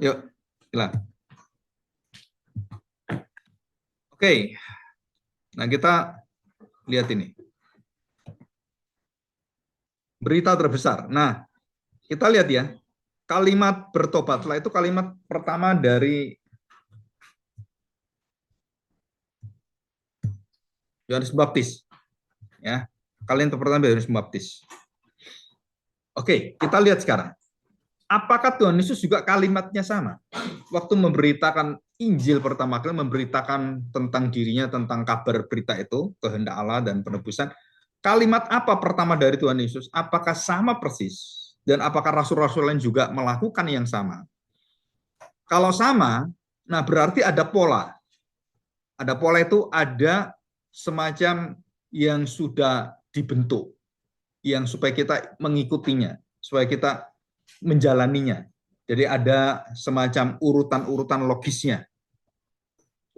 Yuk, silakan. Oke, nah kita lihat ini. Berita terbesar. Nah, kita lihat ya, kalimat bertobatlah itu kalimat pertama dari Yohanes Pembaptis. Ya, kalian pertama dari Yohanes Pembaptis. Oke, kita lihat sekarang. Apakah Tuhan Yesus juga kalimatnya sama? Waktu memberitakan Injil pertama kali, memberitakan tentang dirinya, tentang kabar berita itu, kehendak Allah dan penebusan, kalimat apa pertama dari Tuhan Yesus? Apakah sama persis? Dan apakah rasul-rasul lain juga melakukan yang sama? Kalau sama, nah berarti ada pola. Ada pola itu ada semacam yang sudah dibentuk, yang supaya kita mengikutinya, supaya kita menjalaninya. Jadi ada semacam urutan-urutan logisnya.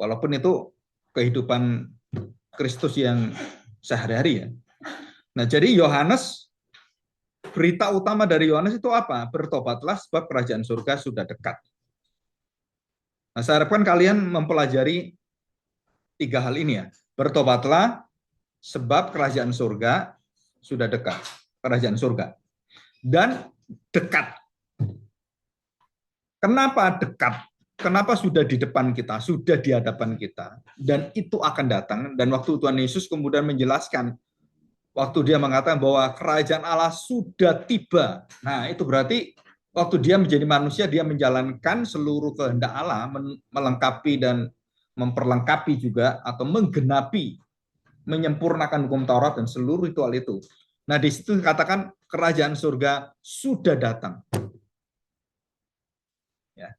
Walaupun itu kehidupan Kristus yang sehari-hari ya. Nah, jadi Yohanes, berita utama dari Yohanes itu apa? Bertobatlah sebab kerajaan surga sudah dekat. Nah, saya harapkan kalian mempelajari tiga hal ini ya. Bertobatlah sebab kerajaan surga sudah dekat. Kerajaan surga. Dan dekat. Kenapa dekat? Kenapa sudah di depan kita, sudah di hadapan kita, dan itu akan datang. Dan waktu Tuhan Yesus kemudian menjelaskan, waktu dia mengatakan bahwa kerajaan Allah sudah tiba. Nah, itu berarti waktu dia menjadi manusia, dia menjalankan seluruh kehendak Allah, melengkapi dan memperlengkapi juga, atau menggenapi, menyempurnakan hukum Taurat dan seluruh ritual itu. Nah, di situ dikatakan kerajaan surga sudah datang. Ya.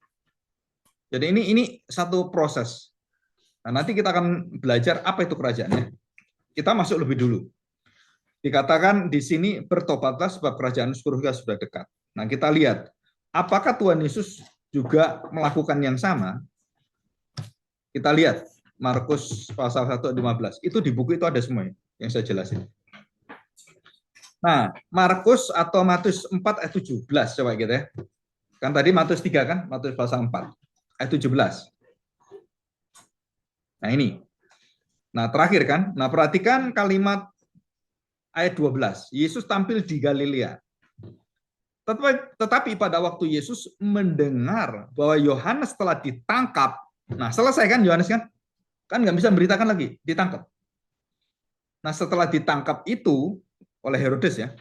Jadi ini satu proses. Nah, nanti kita akan belajar apa itu kerajaannya. Kita masuk lebih dulu. Dikatakan di sini bertobatlah sebab kerajaan surga sudah dekat. Nah, kita lihat apakah Tuhan Yesus juga melakukan yang sama? Kita lihat Markus pasal 1 ayat 15. Itu di buku itu ada semua yang saya jelasin. Nah, Markus atau Matius 4 ayat 17 coba gitu ya. Kan tadi Matius 3 kan? Matius pasal 4 ayat 17. Nah, ini. Nah, terakhir kan? Nah, perhatikan kalimat ayat 12. Yesus tampil di Galilea. Tetapi pada waktu Yesus mendengar bahwa Yohanes telah ditangkap, nah selesai kan Yohanes kan nggak bisa memberitakan lagi, ditangkap. Nah setelah ditangkap itu oleh Herodes ya,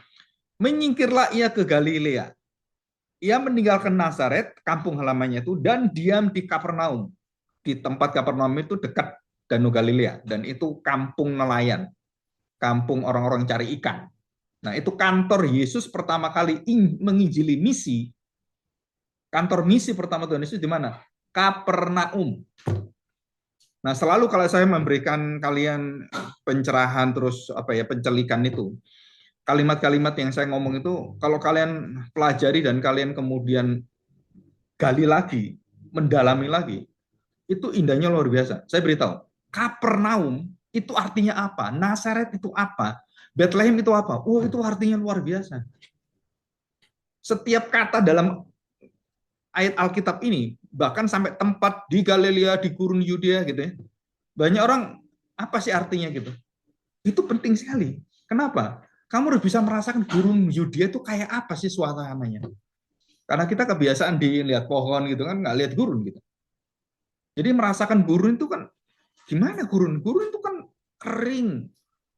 menyingkirlah ia ke Galilea. Ia meninggalkan Nazaret, kampung halamannya itu, dan diam di Kapernaum. Di tempat Kapernaum itu dekat Danau Galilea, dan itu kampung nelayan, kampung orang-orang cari ikan. Nah, itu kantor Yesus pertama kali menginjili misi. Kantor misi pertama Tuhan Yesus di mana? Kapernaum. Nah, selalu kalau saya memberikan kalian pencerahan terus apa ya, pencelikan itu, kalimat-kalimat yang saya ngomong itu kalau kalian pelajari dan kalian kemudian gali lagi, mendalami lagi, itu indahnya luar biasa. Saya beritahu, Kapernaum itu artinya apa? Nazaret itu apa? Bethlehem itu apa? Oh, itu artinya luar biasa. Setiap kata dalam ayat Alkitab ini, bahkan sampai tempat di Galilea, di gurun Yudea gitu ya. Banyak orang, apa sih artinya gitu? Itu penting sekali. Kenapa? Kamu harus bisa merasakan gurun Yudea itu kayak apa sih suasananya. Karena kita kebiasaan dilihat pohon gitu kan, nggak lihat gurun gitu. Jadi merasakan gurun itu kan, gimana gurun? Gurun itu kan kering,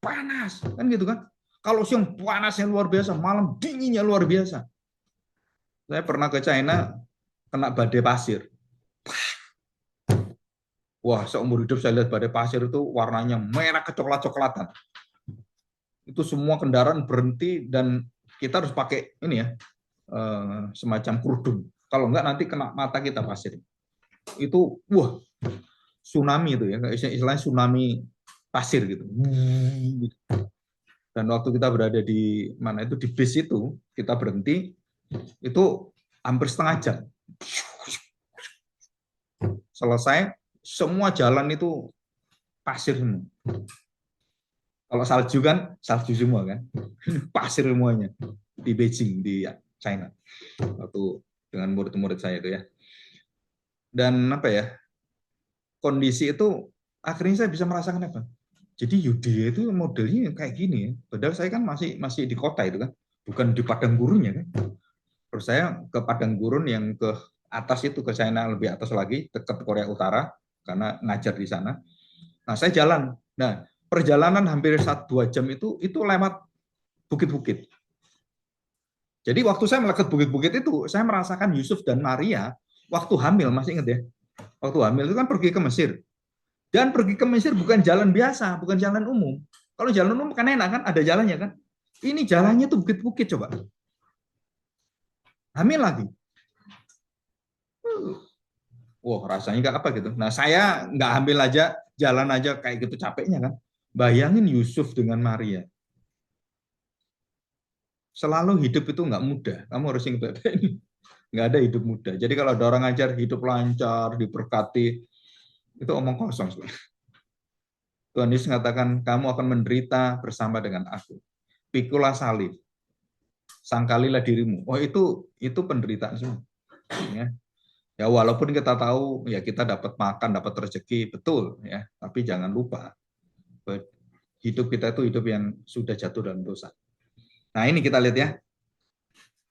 panas, kan gitu kan. Kalau siang panasnya luar biasa, malam dinginnya luar biasa. Saya pernah ke China, kena badai pasir. Wah, seumur hidup saya lihat badai pasir itu warnanya merah kecoklat-coklatan. Itu semua kendaraan berhenti dan kita harus pakai ini ya, semacam kerudung. Kalau enggak nanti kena mata kita pasir. Itu wah, tsunami itu ya, istilahnya tsunami pasir gitu. Dan waktu kita berada di mana itu di bis itu, kita berhenti itu hampir setengah jam. Selesai semua jalan itu pasir semua. Kalau salju kan salju semua kan, pasir semuanya di Beijing di China. Waktu dengan murid-murid saya itu ya. Dan apa ya, kondisi itu akhirnya saya bisa merasakan apa? Jadi Yudea itu modelnya kayak gini ya. Padahal saya kan masih masih di kota itu kan, bukan di padang gurunnya kan. Terus saya ke padang gurun yang ke atas itu, ke China lebih atas lagi, dekat Korea Utara, karena ngajar di sana. Nah, saya jalan. Nah, perjalanan hampir 1-2 jam itu lewat bukit-bukit. Jadi waktu saya melekat bukit-bukit itu, saya merasakan Yusuf dan Maria waktu hamil, masih ingat ya? Waktu hamil itu kan pergi ke Mesir. Dan pergi ke Mesir bukan jalan biasa, bukan jalan umum. Kalau jalan umum kan enak kan, ada jalannya kan. Ini jalannya tuh bukit-bukit coba. Hamil lagi. Wah, rasanya nggak apa gitu. Nah, saya nggak ambil aja, jalan aja kayak gitu capeknya kan. Bayangin Yusuf dengan Maria. Selalu hidup itu nggak mudah. Kamu harus ingat ini. Nggak ada hidup mudah. Jadi kalau ada orang ngajar hidup lancar, diberkati, itu omong kosong. Tuhan Yesus mengatakan, kamu akan menderita bersama dengan aku. Pikulah salib, sangkalilah dirimu. Oh, itu penderitaan semua. Ya. Ya walaupun kita tahu ya kita dapat makan, dapat rezeki, betul ya. Tapi jangan lupa hidup kita itu hidup yang sudah jatuh dalam dosa. Nah, ini kita lihat ya.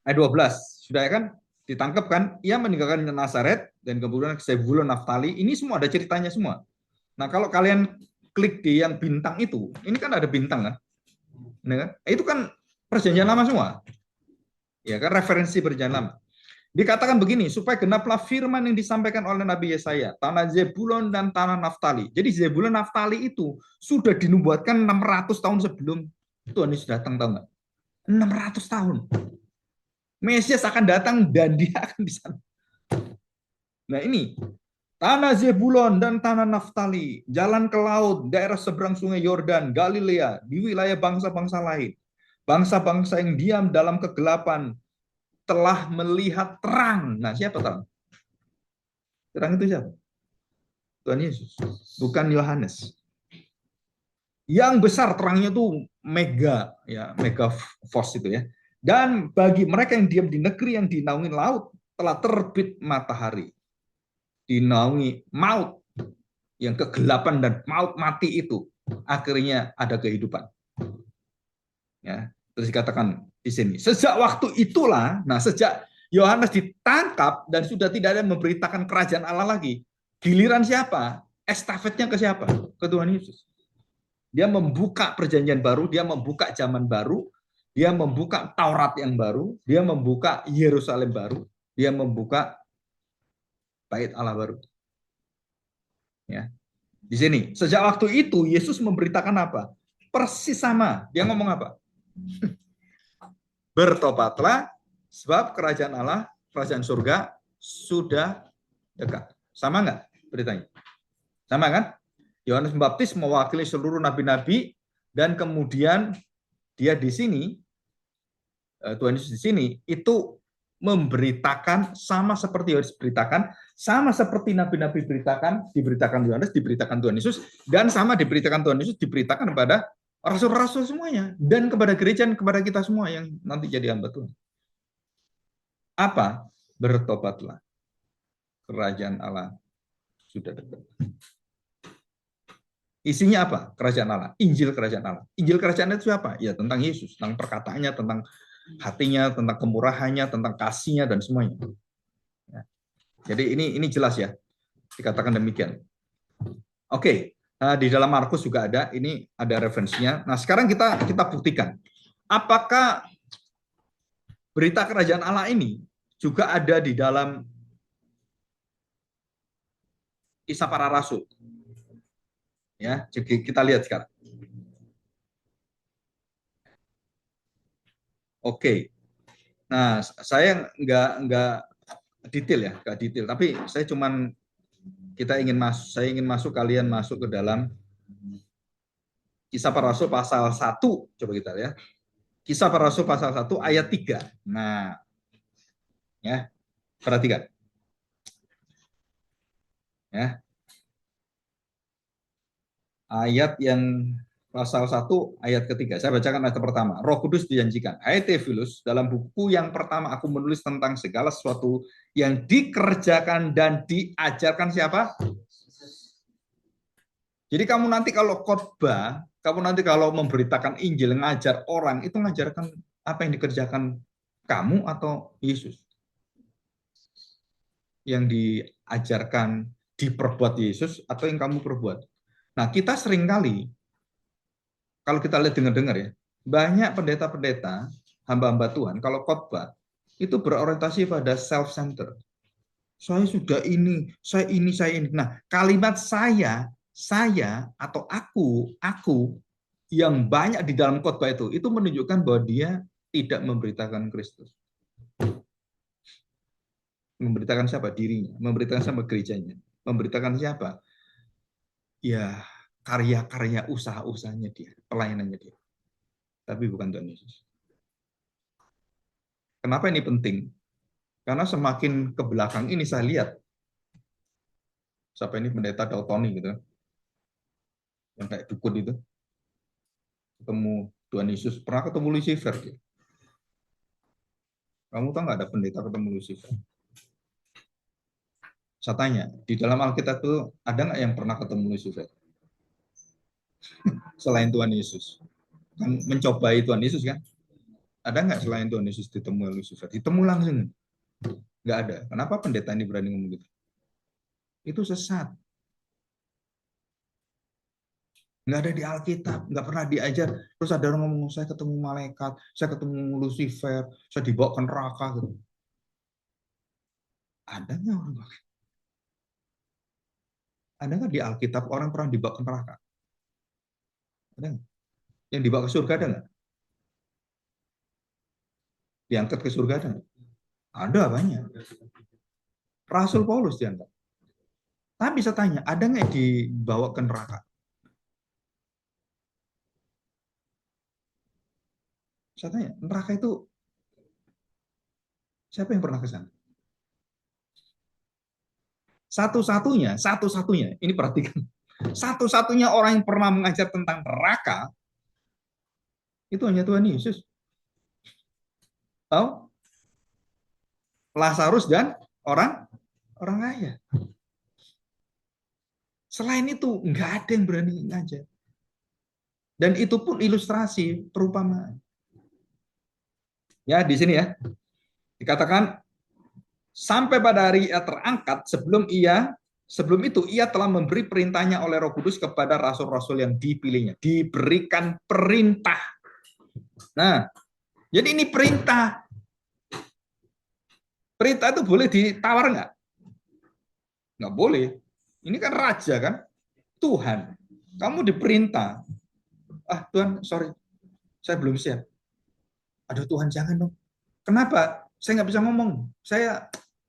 Ayat 12. Sudah ya kan? Ditangkap kan? Ia meninggalkan Nazaret dan kemudian ke Zebulun, Naftali. Ini semua ada ceritanya semua. Nah, kalau kalian klik di yang bintang itu, ini kan ada bintang kan? Nah, kan? Itu kan perjanjian lama semua. Ya kan referensi perjanjian lama. Dikatakan begini, supaya genaplah firman yang disampaikan oleh Nabi Yesaya, tanah Zebulon dan tanah Naftali. Jadi Zebulon Naftali itu sudah dinubuatkan 600 tahun sebelum Tuhan Yesus datang, tahu nggak? 600 tahun. Mesias akan datang dan dia akan di sana. Nah ini, tanah Zebulon dan tanah Naftali, jalan ke laut, daerah seberang sungai Yordan, Galilea, di wilayah bangsa-bangsa lain. Bangsa-bangsa yang diam dalam kegelapan telah melihat terang. Nah, siapa terang? Terang itu siapa? Tuhan Yesus, bukan Yohanes. Yang besar terangnya itu mega, ya mega force itu ya. Dan bagi mereka yang diam di negeri yang dinaungi laut, telah terbit matahari. Dinaungi maut, yang kegelapan dan maut mati itu, akhirnya ada kehidupan. Ya, terus dikatakan di sini, sejak waktu itulah, nah sejak Yohanes ditangkap dan sudah tidak ada yang memberitakan kerajaan Allah lagi, giliran siapa? Estafetnya ke siapa? Ke Tuhan Yesus. Dia membuka perjanjian baru, dia membuka zaman baru, dia membuka Taurat yang baru, dia membuka Yerusalem baru, dia membuka bait Allah baru. Ya. Di sini, sejak waktu itu Yesus memberitakan apa? Persis sama. Dia ngomong apa? Bertobatlah sebab kerajaan Allah, kerajaan surga sudah dekat. Sama nggak beritanya? Sama kan? Yohanes Pembaptis mewakili seluruh nabi-nabi dan kemudian dia di sini, Tuhan Yesus di sini itu memberitakan sama seperti Yohanes beritakan, sama seperti nabi-nabi beritakan, diberitakan Yohanes, diberitakan Tuhan Yesus, dan sama diberitakan Tuhan Yesus, diberitakan kepada rasul-rasul semuanya, dan kepada gereja, dan kepada kita semua yang nanti jadi hamba Tuhan. Apa? Bertobatlah. Kerajaan Allah sudah dekat. Isinya apa? Kerajaan Allah. Injil kerajaan Allah. Injil kerajaan itu apa? Ya tentang Yesus, tentang perkataannya, tentang hatinya, tentang kemurahannya, tentang kasihnya dan semuanya. Ya. Jadi ini jelas ya, dikatakan demikian. Oke, di dalam Markus juga ada, ini ada referensinya. Nah sekarang kita buktikan, apakah berita kerajaan Allah ini juga ada di dalam Kisah Para Rasul. Ya, jadi kita lihat sekarang. Oke. Nah, saya nggak detail ya, nggak detail. Tapi saya ingin masuk kalian masuk ke dalam Kisah Para Rasul pasal 1. Coba kita lihat. Kisah Para Rasul pasal 1 ayat 3. Nah, ya, perhatikan. Ya. Ayat yang Pasal 1 ayat ketiga. Saya bacakan ayat pertama. Roh Kudus dijanjikan. Hai Theophilus, dalam buku yang pertama aku menulis tentang segala sesuatu yang dikerjakan dan diajarkan siapa? Jadi kamu nanti kalau khotbah, kamu nanti kalau memberitakan Injil, ngajar orang, itu ngajarkan apa yang dikerjakan kamu atau Yesus? Yang diajarkan, diperbuat Yesus atau yang kamu perbuat? Nah, kita seringkali kalau kita lihat dengar-dengar ya, banyak pendeta-pendeta, hamba-hamba Tuhan, kalau khotbah, itu berorientasi pada self-center. Saya sudah ini, saya ini, saya ini. Nah, kalimat saya, atau aku, yang banyak di dalam khotbah itu menunjukkan bahwa dia tidak memberitakan Kristus. Memberitakan siapa? Dirinya. Memberitakan siapa? Gerejanya. Memberitakan siapa? Ya, karya-karya usaha-usahanya dia, pelayanannya dia. Tapi bukan Tuhan Yesus. Kenapa ini penting? Karena semakin ke belakang ini saya lihat, siapa ini pendeta Daltoni gitu, yang kayak dukun itu, ketemu Tuhan Yesus, pernah ketemu Lucifer dia. Kamu tahu nggak ada pendeta ketemu Lucifer? Saya tanya, di dalam Alkitab itu ada nggak yang pernah ketemu Lucifer? Selain Tuhan Yesus. Kan mencobai Tuhan Yesus kan? Ada nggak selain Tuhan Yesus ditemui Lucifer? Ditemu langsung. Nggak ada. Kenapa pendeta ini berani ngomong gitu? Itu sesat. Nggak ada di Alkitab, nggak pernah diajar. Terus ada orang ngomong, saya ketemu malaikat, saya ketemu Lucifer, saya dibawa ke neraka. Gitu. Ada nggak orang? Ada nggak di Alkitab orang pernah dibawa ke neraka? Ada nggak? Yang dibawa ke surga ada nggak? Diangkat ke surga ada nggak? Ada banyak. Rasul Paulus diangkat. Tapi saya tanya, ada nggak yang dibawa ke neraka? Saya tanya, neraka itu siapa yang pernah ke sana? Satu-satunya, ini perhatikan. Satu-satunya orang yang pernah mengajar tentang neraka, itu hanya Tuhan Yesus. Tahu? Lazarus dan orang orang kaya. Selain itu, nggak ada yang berani ngajar. Dan itu pun ilustrasi, perumpamaan. Ya, di sini ya. Dikatakan, sampai pada hari ia terangkat, sebelum itu ia telah memberi perintahnya oleh Roh Kudus kepada rasul-rasul yang dipilihnya. Diberikan perintah. Nah, jadi ini perintah. Perintah itu boleh ditawar nggak? Nggak boleh. Ini kan raja kan? Tuhan. Kamu diperintah. Ah Tuhan, sorry. Saya belum siap. Aduh Tuhan, jangan dong. Kenapa? Saya nggak bisa ngomong.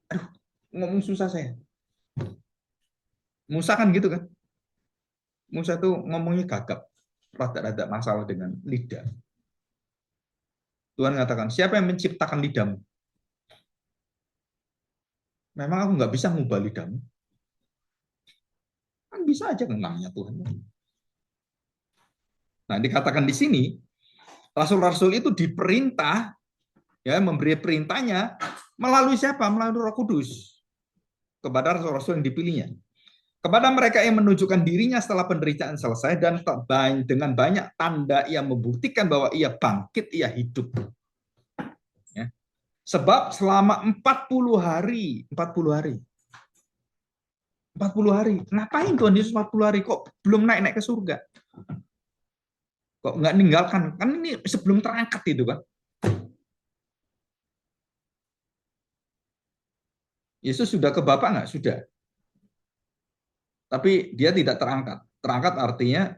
Aduh, ngomong susah saya. Musa kan gitu kan? Musa tuh ngomongnya gagap. Rada-rada masalah dengan lidah. Tuhan katakan, siapa yang menciptakan lidahmu? Memang aku nggak bisa ngubah lidahmu. Kan bisa aja kan namanya Tuhan. Nah, dikatakan di sini, rasul-rasul itu diperintah, ya memberi perintahnya melalui siapa? Melalui Roh Kudus kepada rasul-rasul yang dipilihnya. Kepada mereka yang menunjukkan dirinya setelah penderitaan selesai dan dengan banyak tanda yang membuktikan bahwa ia bangkit, ia hidup. Ya. Sebab selama 40 hari, 40 hari. Ngapain Tuhan Yesus 40 hari? Kok belum naik-naik ke surga? Kok nggak ninggalkan? Kan ini sebelum terangkat itu kan. Yesus sudah ke Bapa nggak? Sudah. Tapi dia tidak terangkat. Terangkat artinya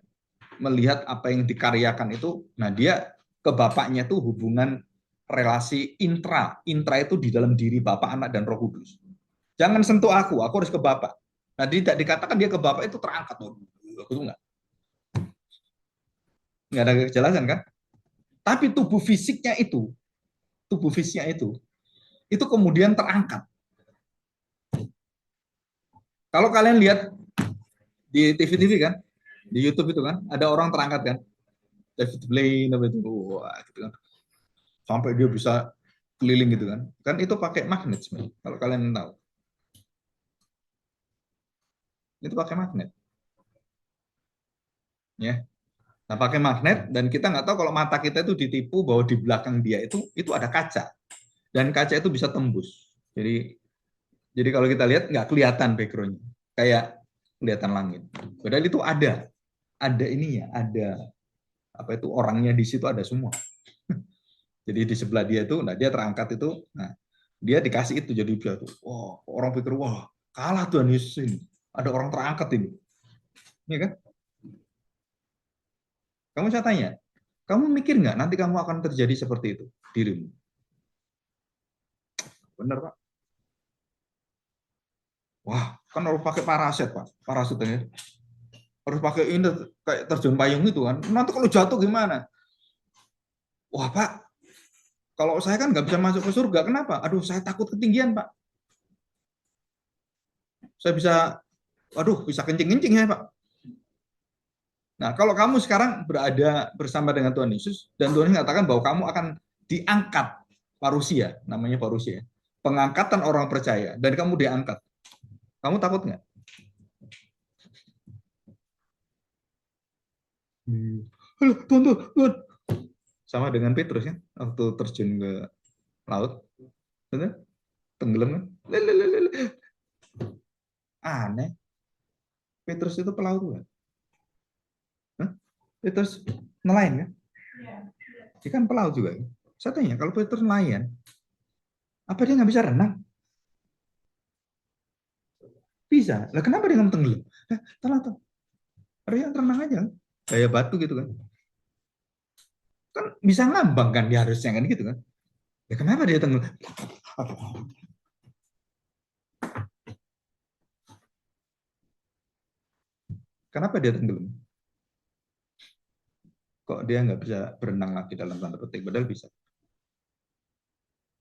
melihat apa yang dikaryakan itu, nah dia ke Bapaknya itu hubungan relasi intra. Intra itu di dalam diri Bapa, Anak, dan Roh Kudus. Jangan sentuh aku harus ke Bapa. Nah, tidak dikatakan dia ke Bapa itu terangkat. Itu nggak ada kejelasan kan? Tapi tubuh fisiknya itu kemudian terangkat. Kalau kalian lihat di TV-TV kan, di YouTube itu kan, ada orang terangkat kan, David Blaine apa itu, wah, gitu kan. Sampai dia bisa keliling gitu kan. Kan itu pakai magnet sebenarnya. Kalau kalian tahu, itu pakai magnet, ya. Nah, pakai magnet dan kita nggak tahu kalau mata kita itu ditipu bahwa di belakang dia itu ada kaca dan kaca itu bisa tembus. Jadi kalau kita lihat nggak kelihatan backgroundnya, kayak kelihatan langit. Padahal itu ada ininya, ada apa itu orangnya di situ ada semua. Jadi di sebelah dia itu, nah dia terangkat itu, nah dia dikasih itu jadi dia tuh, wah orang pikir wah kalah Tuhan Yesus ini, ada orang terangkat ini, ya kan? Kamu saya tanya, kamu mikir nggak nanti kamu akan terjadi seperti itu dirimu? Bener Pak? Wah kan harus pakai paraset Pak, paraset ini harus pakai ini kayak terjun payung itu kan. Nanti kalau jatuh gimana? Wah Pak, kalau saya kan nggak bisa masuk ke surga, kenapa? Aduh saya takut ketinggian Pak. Saya bisa, aduh bisa kencing-kencing ya Pak. Nah, kalau kamu sekarang berada bersama dengan Tuhan Yesus dan Tuhan mengatakan bahwa kamu akan diangkat, parusia, namanya parusia, pengangkatan orang percaya, dan kamu diangkat, kamu takut nggak? Tuhan, Tuhan, Tuhan. Sama dengan Petrus ya, waktu terjun ke laut, benar? Tenggelam kan? Aneh, Petrus itu pelaut kan? Petrus nelayan kan? Dia kan pelaut juga. Saya tanya, kalau Petrus nelayan, apa dia nggak bisa renang? Bisa. Lah kenapa dia nggak tenggelam? Tenang, harusnya renang aja. Kayak batu gitu kan. Kan bisa ngambang kan dia harusnya kan gitu kan. Ya kenapa dia tenggelam? Kenapa dia tenggelam? Kok dia nggak bisa berenang lagi dalam tanda petik? Padahal bisa.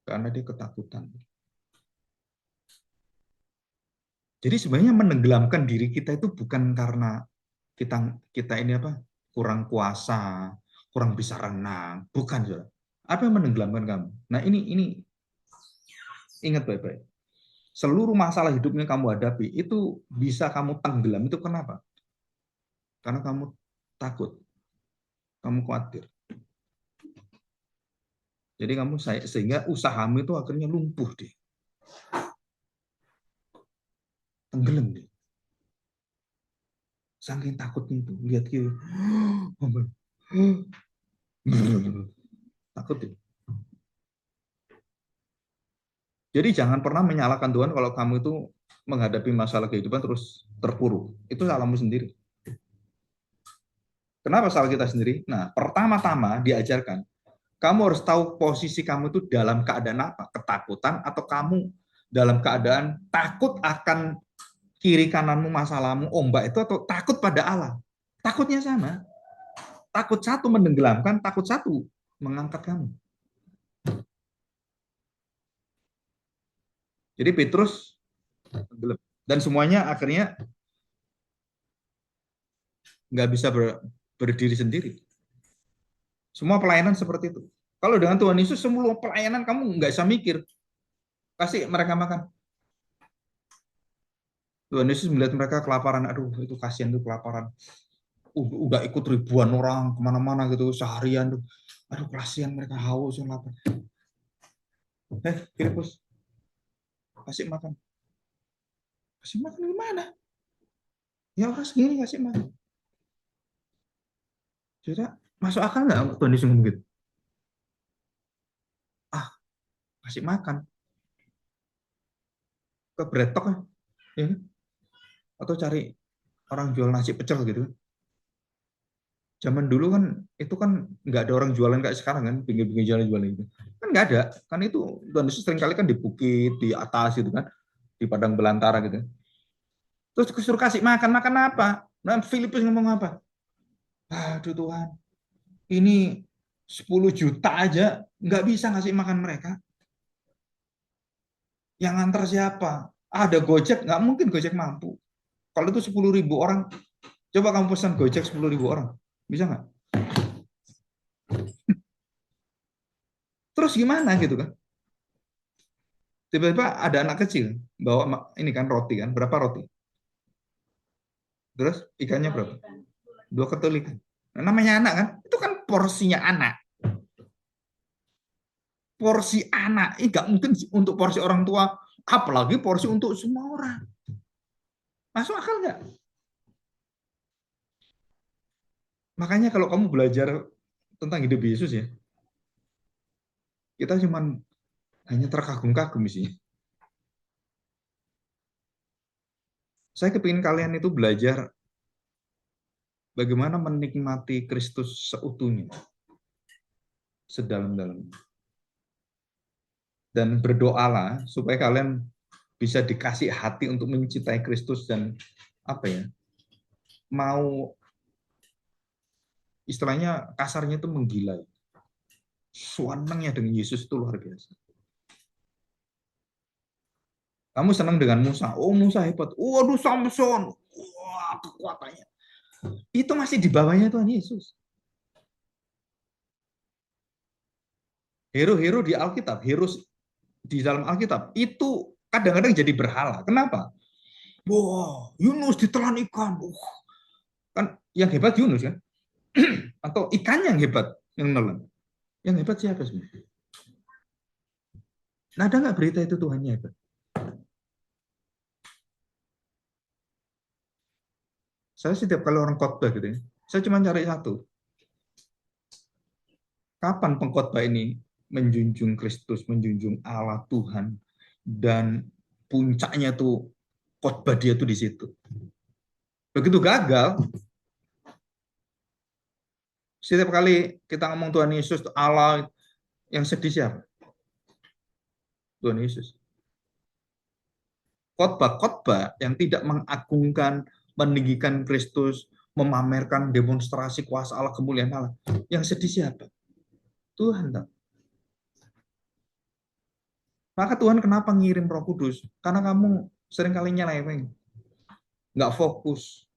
Karena dia ketakutan. Jadi sebenarnya menenggelamkan diri kita itu bukan karena kita kita ini apa kurang kuasa, kurang bisa renang, bukan saudara. Apa yang menenggelamkan kamu? Nah ini ingat baik-baik. Seluruh masalah hidupnya kamu hadapi itu bisa kamu tenggelam itu kenapa? Karena kamu takut, kamu khawatir. Jadi kamu sehingga usahamu itu akhirnya lumpuh deh, tenggelam deh. Saking takutnya itu lihat kiri, takut deh. Jadi jangan pernah menyalahkan Tuhan kalau kamu itu menghadapi masalah kehidupan terus terpuruk. Itu salahmu sendiri. Kenapa salah kita sendiri? Nah, pertama-tama diajarkan, kamu harus tahu posisi kamu itu dalam keadaan apa? Ketakutan atau kamu dalam keadaan takut akan kiri kananmu, masalahmu, ombak itu atau takut pada Allah? Takutnya sama. Takut satu menenggelamkan, takut satu mengangkat kamu. Jadi Petrus tenggelam. Dan semuanya akhirnya nggak bisa berdiri sendiri. Semua pelayanan seperti itu. Kalau dengan Tuhan Yesus, semua pelayanan kamu nggak bisa mikir. Kasih mereka makan. Tuhan Yesus melihat mereka kelaparan. Aduh, itu kasihan tuh kelaparan. Udah ikut ribuan orang kemana-mana gitu seharian tuh. Aduh, kasihan mereka haus yang lapar. Filipus, kasih makan. Kasih makan gimana? Ya orang segini kasih makan. Sudah, masuk akal nggak Tuhan Yesus ngomong gitu? Ah, kasih makan. Ke bretok ya, atau cari orang jual nasi pecel gitu. Zaman dulu kan itu kan nggak ada orang jualan kayak sekarang kan, pinggir-pinggir jalan jualan itu. Kan nggak ada. Kan itu Tuhan Yesus sering kali kan di bukit, di atas gitu kan, di padang belantara gitu. Terus disuruh kasih makan, makan apa? Nah, Filipus ngomong apa? Aduh Tuhan, ini 10 juta aja nggak bisa ngasih makan mereka. Yang nganter siapa? Ada Gojek, nggak mungkin Gojek mampu. Kalau itu 10.000 orang, coba kamu pesan Gojek 10.000 orang. Bisa nggak? Terus gimana gitu kan? Tiba-tiba ada anak kecil bawa ini kan roti kan, berapa roti? Terus ikannya berapa? Dua ketul ikan. Nah, namanya anak kan, itu kan porsinya anak. Porsi anak, ini nggak mungkin untuk porsi orang tua, apalagi porsi untuk semua orang. Masuk akal nggak? Makanya kalau kamu belajar tentang hidup Yesus ya, kita cuma hanya terkagum-kagum sih. Saya kepingin kalian itu belajar bagaimana menikmati Kristus seutuhnya, sedalam-dalamnya. Dan berdoalah supaya kalian bisa dikasih hati untuk mencintai Kristus dan apa ya, mau istilahnya kasarnya itu menggila. Suanengnya dengan Yesus itu luar biasa. Kamu senang dengan Musa. Oh, Musa hebat. Waduh, Samson. Wah, kekuatannya. Itu masih di bawahnya Tuhan Yesus. Hero-hero di Alkitab, hero di dalam Alkitab, itu kadang-kadang jadi berhala. Kenapa? Wah, Yunus ditelan ikan. Kan yang hebat Yunus kan? Atau ikannya yang hebat yang nelen. Yang hebat siapa sebenarnya? Nah, ada nggak berita itu Tuhannya hebat? Saya setiap kali orang khotbah gitu ya, saya cuma cari satu. Kapan pengkhotbah ini menjunjung Kristus, menjunjung Allah Tuhan, dan puncaknya tuh khotbah dia tuh di situ. Begitu gagal, setiap kali kita ngomong Tuhan Yesus, Allah, yang sedih siapa? Tuhan Yesus. Khotbah-khotbah yang tidak mengagungkan, meninggikan Kristus, memamerkan demonstrasi kuasa Allah, kemuliaan Allah, yang sedih siapa? Tuhan. Maka Tuhan kenapa ngirim Roh Kudus? Karena kamu seringkali nyeleweng, nggak fokus.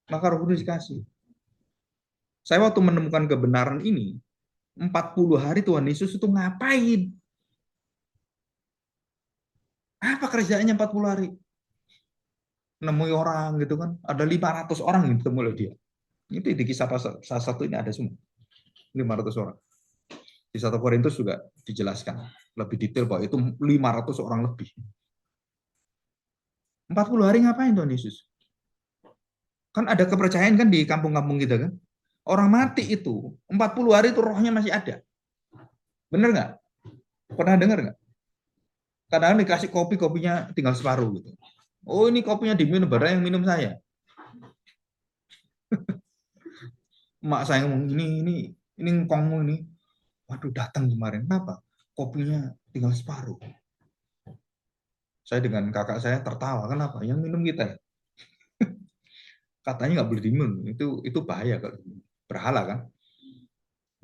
Maka Roh Kudus dikasih. Saya waktu menemukan kebenaran ini, 40 hari Tuhan Yesus itu ngapain? Apa kerjaannya 40 hari? Nemui orang gitu kan. Ada 500 orang yang ketemu oleh dia. Itu di kisah pasal satu ini ada semua. 500 orang. Di 1 Korintus juga dijelaskan lebih detail bahwa itu 500 orang lebih. 40 hari ngapain Tuhan Yesus? Kan ada kepercayaan kan di kampung-kampung kita kan. Orang mati itu 40 hari itu rohnya masih ada. Bener nggak? Pernah dengar nggak? Kadang dikasih kopi, kopinya tinggal separuh gitu. Oh, ini kopinya diminum, barang yang minum saya. Mak saya ngomong ini ngkongmu ini. Waduh, datang kemarin. Kenapa? Kopinya tinggal separuh. Saya dengan kakak saya tertawa. Kenapa? Yang minum kita ya. Katanya nggak boleh diminum. Itu bahaya kalau berhala kan.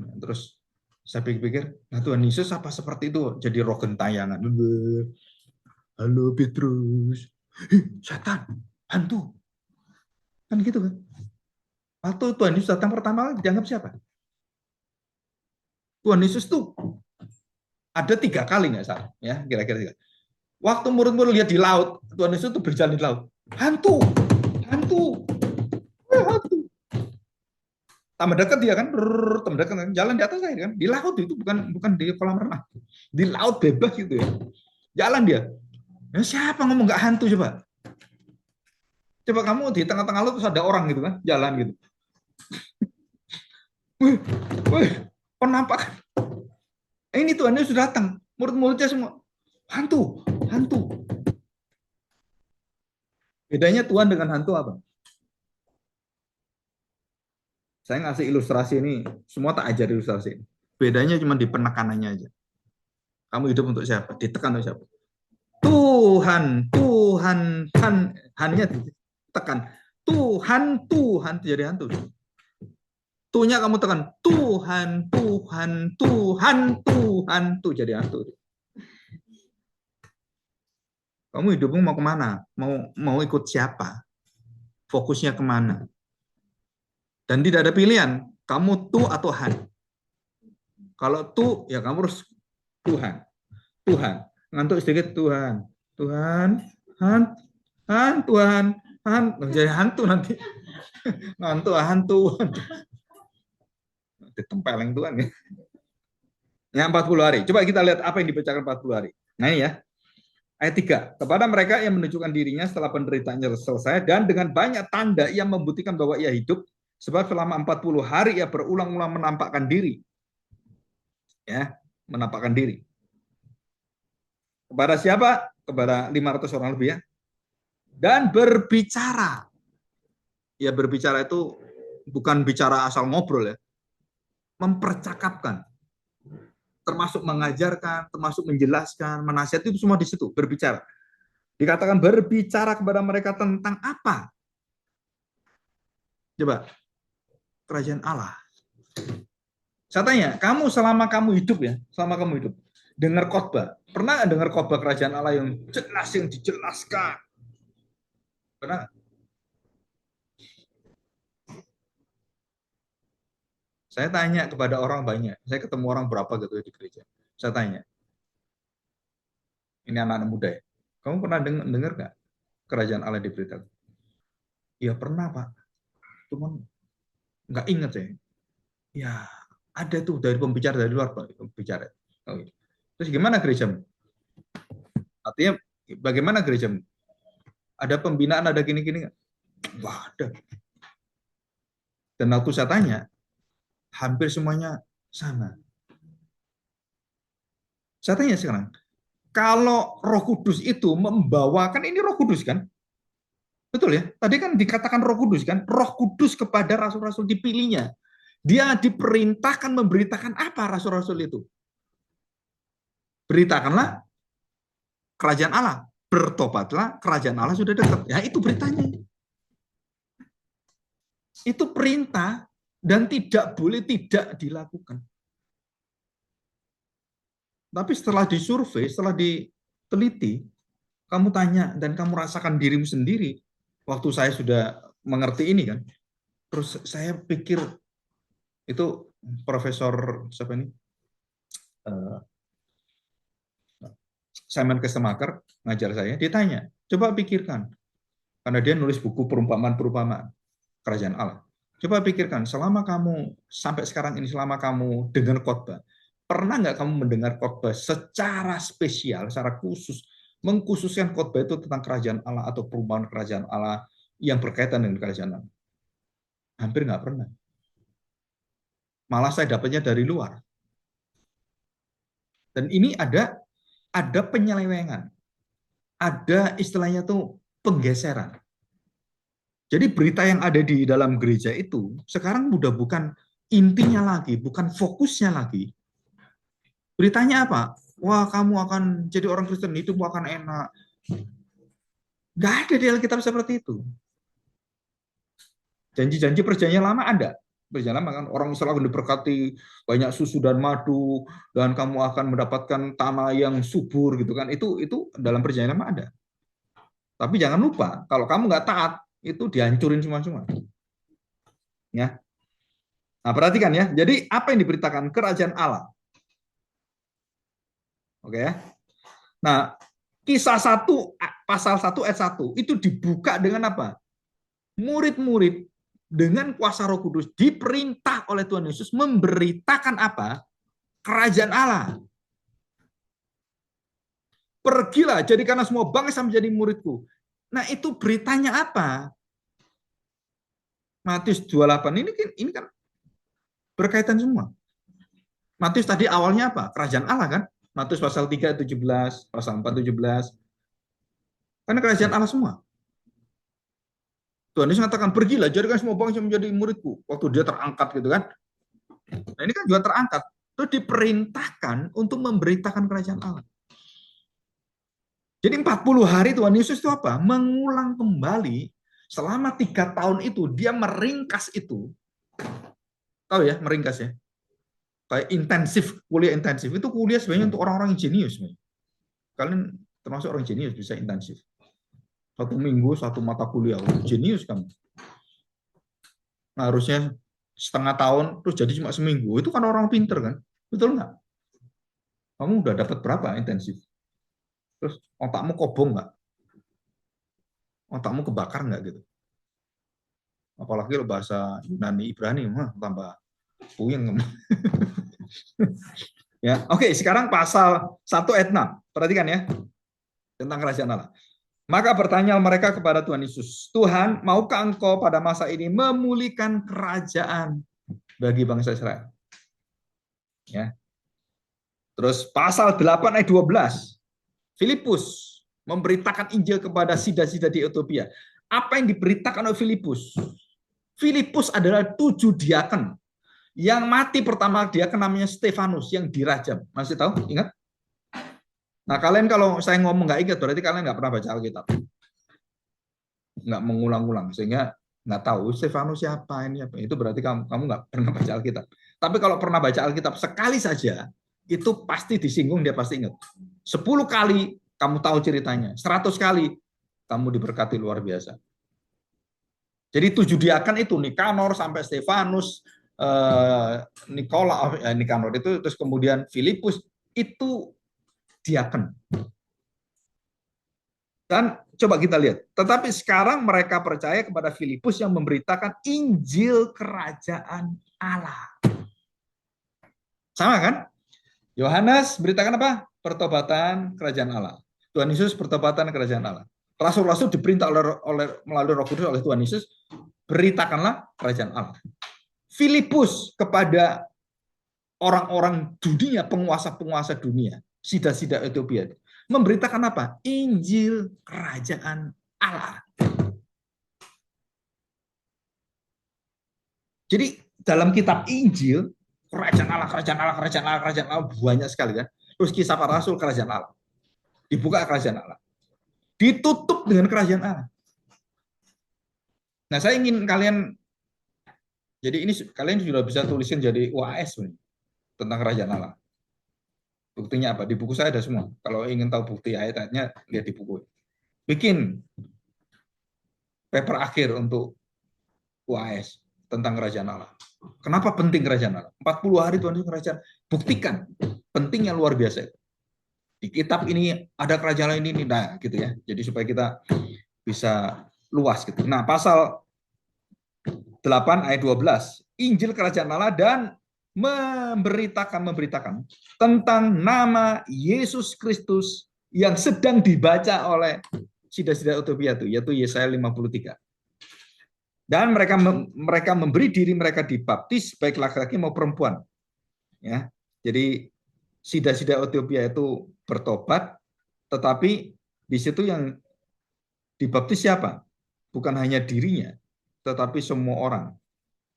Nah, terus saya pikir-pikir, nah Tuhan Yesus apa seperti itu? Jadi roh gentayangan. Halo Petrus. Setan, hantu. Kan gitu kan. Atau Tuhan Yesus datang pertama kali dianggap siapa? Tuhan Yesus tuh ada 3 kali nggak salah, ya kira-kira. Waktu murid-murid lihat di laut, Tuhan Yesus tuh berjalan di laut. Hantu, hantu, hantu. Tambah dekat dia kan, tambah dekat kan, jalan di atas saya kan, di laut itu bukan di kolam renang, di laut bebas gitu ya, jalan dia. Ya, siapa ngomong nggak hantu coba? Coba kamu di tengah-tengah laut terus ada orang gitu kan, jalan gitu. Wih, wih, penampakan. Ini Tuhan Yesus datang, murid-muridnya semua hantu, hantu. Bedanya Tuhan dengan hantu apa? Saya ngasih ilustrasi ini, semua tak ajar ilustrasi. Bedanya cuma di penekanannya aja. Kamu hidup untuk siapa? Ditekan untuk siapa? Tuhan, Tuhan, hannya ditekan. Tuhan, Tuhan jadi hantu. Tuhnya kamu tekan. Tuhan, Tuhan, Tuhan, Tuhan, tuh jadi hantu. Kamu hidupmu mau kemana? Mau ikut siapa? Fokusnya kemana? Dan tidak ada pilihan. Kamu tuh atau han. Kalau ya kamu harus Tuhan. Tuhan. Ngantuk sedikit Tuhan. Tuhan. Tuhan. Jadi hantu nanti. Ngantuk hantu. Ditempeleng Tuhan ya. Ya 40 hari. Coba kita lihat apa yang dibacakan 40 hari. Nah ini ya. Ayat 3. Kepada mereka yang menunjukkan dirinya setelah penderitaannya selesai dan dengan banyak tanda yang membuktikan bahwa ia hidup, sebab selama 40 hari ia berulang-ulang menampakkan diri. Ya, menampakkan diri. Kepada siapa? Kepada 500 orang lebih ya. Dan berbicara. Ya berbicara itu bukan bicara asal ngobrol ya. Mempercakapkan. Termasuk mengajarkan, termasuk menjelaskan, menasihati, itu semua di situ, berbicara. Dikatakan berbicara kepada mereka tentang apa? Coba, kerajaan Allah. Saya tanya, kamu selama kamu hidup ya, selama kamu hidup, dengar khotbah, pernah nggak dengar khotbah kerajaan Allah yang jelas, yang dijelaskan? Pernah? Saya tanya kepada orang banyak, saya ketemu orang berapa gitu ya di gereja. Saya tanya, ini anak-anak muda ya, kamu pernah dengar nggak kerajaan Allah diberitakan? Ya pernah Pak, cuman nggak ingat saya. Ya ada tuh dari pembicara dari luar Pak, pembicara. Oh, gitu. Terus gimana gerejamu? Artinya bagaimana gerejamu? Ada pembinaan, ada gini-gini nggak? Wah ada. Dan waktu saya tanya, hampir semuanya sama. Saya tanya sekarang, kalau Roh Kudus itu membawakan, ini Roh Kudus kan? Betul ya? Tadi kan dikatakan Roh Kudus kan? Roh Kudus kepada rasul-rasul dipilihnya. Dia diperintahkan memberitakan apa rasul-rasul itu? Beritakanlah kerajaan Allah. Bertobatlah, kerajaan Allah sudah dekat. Ya itu beritanya. Itu perintah dan tidak boleh tidak dilakukan. Tapi setelah disurvei, setelah diteliti, kamu tanya dan kamu rasakan dirimu sendiri. Waktu saya sudah mengerti ini kan, terus saya pikir itu Profesor siapa ini? Simon Kistemaker ngajar saya, dia tanya, coba pikirkan, karena dia nulis buku perumpamaan-perumpamaan kerajaan Allah. Coba pikirkan, selama kamu sampai sekarang ini, selama kamu dengar khotbah, pernah nggak kamu mendengar khotbah secara spesial, secara khusus, mengkhususkan khotbah itu tentang kerajaan Allah atau perumpamaan kerajaan Allah yang berkaitan dengan kerajaan Allah? Hampir nggak pernah. Malah saya dapatnya dari luar. Dan ini ada penyelewengan, ada istilahnya tuh penggeseran. Jadi berita yang ada di dalam gereja itu sekarang udah bukan intinya lagi, bukan fokusnya lagi. Beritanya apa? Wah, kamu akan jadi orang Kristen, hidupmu akan enak. Nggak ada di Alkitab seperti itu. Janji-janji perjanjian lama ada. Perjanjian lama kan orang Israel akan diberkati banyak susu dan madu dan kamu akan mendapatkan tanah yang subur gitu kan. Itu dalam perjanjian lama ada. Tapi jangan lupa kalau kamu nggak taat itu dihancurin semua-semua. Ya. Nah, perhatikan ya. Jadi apa yang diberitakan kerajaan Allah? Oke ya. Nah, kisah 1 pasal 1 ayat 1 itu dibuka dengan apa? Murid-murid dengan kuasa Roh Kudus diperintah oleh Tuhan Yesus memberitakan apa? Kerajaan Allah. Pergilah, jadikanlah semua bangsa menjadi muridku. Nah, itu beritanya apa? Matius 28 ini kan berkaitan semua. Matius tadi awalnya apa? Kerajaan Allah kan? Matius pasal 3 17, pasal 4 17. Karena kerajaan Allah semua. Tuhan Yesus mengatakan, pergilah, jadikan semua bangsa menjadi muridku. Waktu dia terangkat gitu kan. Nah ini kan juga terangkat. Itu diperintahkan untuk memberitakan kerajaan Allah. Jadi 40 hari Tuhan Yesus itu apa? Mengulang kembali selama 3 tahun itu. Dia meringkas itu. Tahu ya, meringkas ya. Kayak intensif, kuliah intensif. Itu kuliah sebenarnya untuk orang-orang yang jenius. Kalian termasuk orang jenius bisa intensif. 1 minggu, 1 mata kuliah. Jenius kamu. Nah, harusnya setengah tahun, terus jadi cuma seminggu. Itu kan orang pinter kan. Betul nggak? Kamu udah dapat berapa intensif? Terus otakmu kobong nggak? Otakmu kebakar nggak gitu? Apalagi lo bahasa Yunani Ibrani, mah tambah puyeng. Ya, oke. Sekarang pasal 1 ayat 6. Perhatikan ya tentang kerajaan Allah. Maka bertanya mereka kepada Tuhan Yesus, Tuhan, maukah Engkau pada masa ini memulihkan kerajaan bagi bangsa Israel? Ya. Terus pasal 8 ayat 12. Filipus memberitakan Injil kepada sida-sida di Ethiopia. Apa yang diberitakan oleh Filipus? Filipus adalah 7 diaken. Yang mati pertama diaken namanya Stefanus yang dirajam. Masih tahu? Ingat? Nah, kalian kalau saya ngomong nggak ingat, berarti kalian nggak pernah baca Alkitab. Nggak mengulang-ulang. Sehingga nggak tahu Stefanus siapa, ini apa. Itu berarti kamu nggak pernah baca Alkitab. Tapi kalau pernah baca Alkitab sekali saja, itu pasti disinggung, dia pasti ingat. 10 kali kamu tahu ceritanya. 100 kali kamu diberkati luar biasa. Jadi 7 diaken itu, Nikanor sampai Stefanus, Nikanor itu, terus kemudian Filipus, itu diaken. Dan coba kita lihat. Tetapi sekarang mereka percaya kepada Filipus yang memberitakan Injil kerajaan Allah. Sama kan? Yohanes beritakan apa? Pertobatan kerajaan Allah. Tuhan Yesus pertobatan kerajaan Allah. Rasul-rasul diperintah melalui Roh Kudus oleh Tuhan Yesus, beritakanlah kerajaan Allah. Filipus kepada orang-orang dunia, penguasa-penguasa dunia, sida-sida Ethiopia, memberitakan apa? Injil kerajaan Allah. Jadi dalam kitab Injil, kerajaan Allah, kerajaan Allah, kerajaan Allah, kerajaan Allah banyak sekali kan. Terus kisah para rasul, kerajaan Allah. Dibuka kerajaan Allah. Ditutup dengan kerajaan Allah. Nah, saya ingin kalian, jadi ini kalian sudah bisa tulisin jadi UAS tentang kerajaan Allah. Buktinya apa? Di buku saya ada semua. Kalau ingin tahu bukti ayat-ayatnya, lihat di buku. Bikin paper akhir untuk UAS tentang kerajaan Allah. Kenapa penting kerajaan Allah? 40 hari Tuhan Yesus kerajaan. Buktikan pentingnya luar biasa itu. Di kitab ini ada kerajaan ini, nah gitu ya. Jadi supaya kita bisa luas gitu. Nah, pasal 8 ayat 12, Injil kerajaan Allah dan memberitakan tentang nama Yesus Kristus yang sedang dibaca oleh sida-sida Ethiopia itu, yaitu Yesaya 53. Dan mereka memberi diri mereka dibaptis baik laki-laki maupun perempuan. Ya. Jadi sida-sida Ethiopia itu bertobat, tetapi di situ yang dibaptis siapa? Bukan hanya dirinya, tetapi semua orang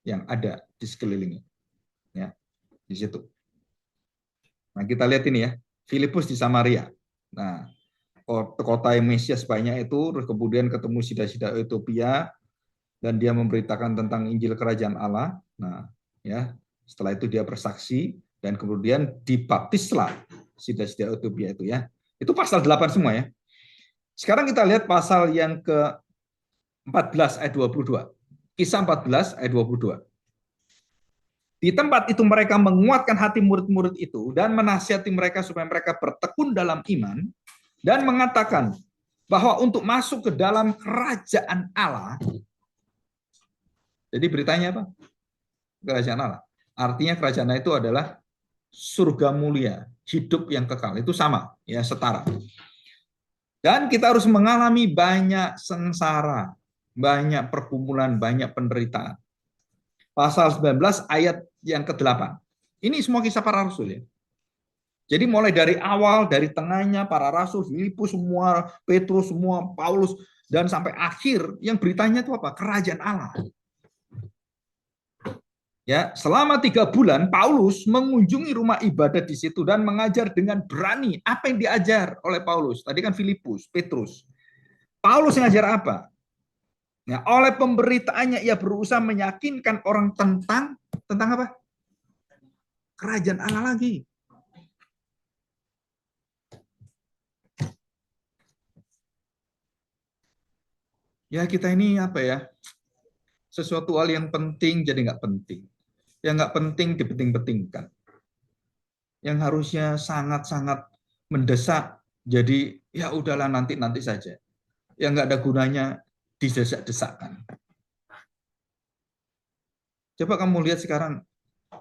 yang ada di sekelilingnya. Ya, di situ. Nah, kita lihat ini ya, Filipus di Samaria. Nah, kota yang Mesias banyak itu, terus kemudian ketemu sida-sida Ethiopia, dan dia memberitakan tentang Injil Kerajaan Allah. Nah, ya, setelah itu dia bersaksi dan kemudian dibaptislah sida-sida Ethiopia itu ya. Itu pasal 8 semua ya. Sekarang kita lihat pasal yang ke-14 ayat 22. Kisah 14 ayat 22. Di tempat itu mereka menguatkan hati murid-murid itu dan menasihati mereka supaya mereka bertekun dalam iman dan mengatakan bahwa untuk masuk ke dalam kerajaan Allah. Jadi beritanya apa? Kerajaan Allah. Artinya kerajaan Allah itu adalah surga mulia, hidup yang kekal. Itu sama, ya, setara. Dan kita harus mengalami banyak sengsara, banyak pergumulan, banyak penderitaan. Pasal 19 ayat yang ke-8. Ini semua kisah para rasul ya. Jadi mulai dari awal, dari tengahnya para rasul, Filipus semua, Petrus semua, Paulus, dan sampai akhir yang beritanya itu apa? Kerajaan Allah. Ya, selama 3 bulan Paulus mengunjungi rumah ibadah di situ dan mengajar dengan berani. Apa yang diajar oleh Paulus? Tadi kan Filipus, Petrus. Paulus ngajar apa? Ya, oleh pemberitaannya ia berusaha meyakinkan orang tentang apa? Kerajaan Allah lagi. Ya, kita ini apa ya? Sesuatu hal yang penting jadi nggak penting. Yang nggak penting dipenting-pentingkan. yang harusnya sangat-sangat mendesak, jadi ya udahlah nanti saja. Yang nggak ada gunanya didesak-desakan. Coba kamu lihat sekarang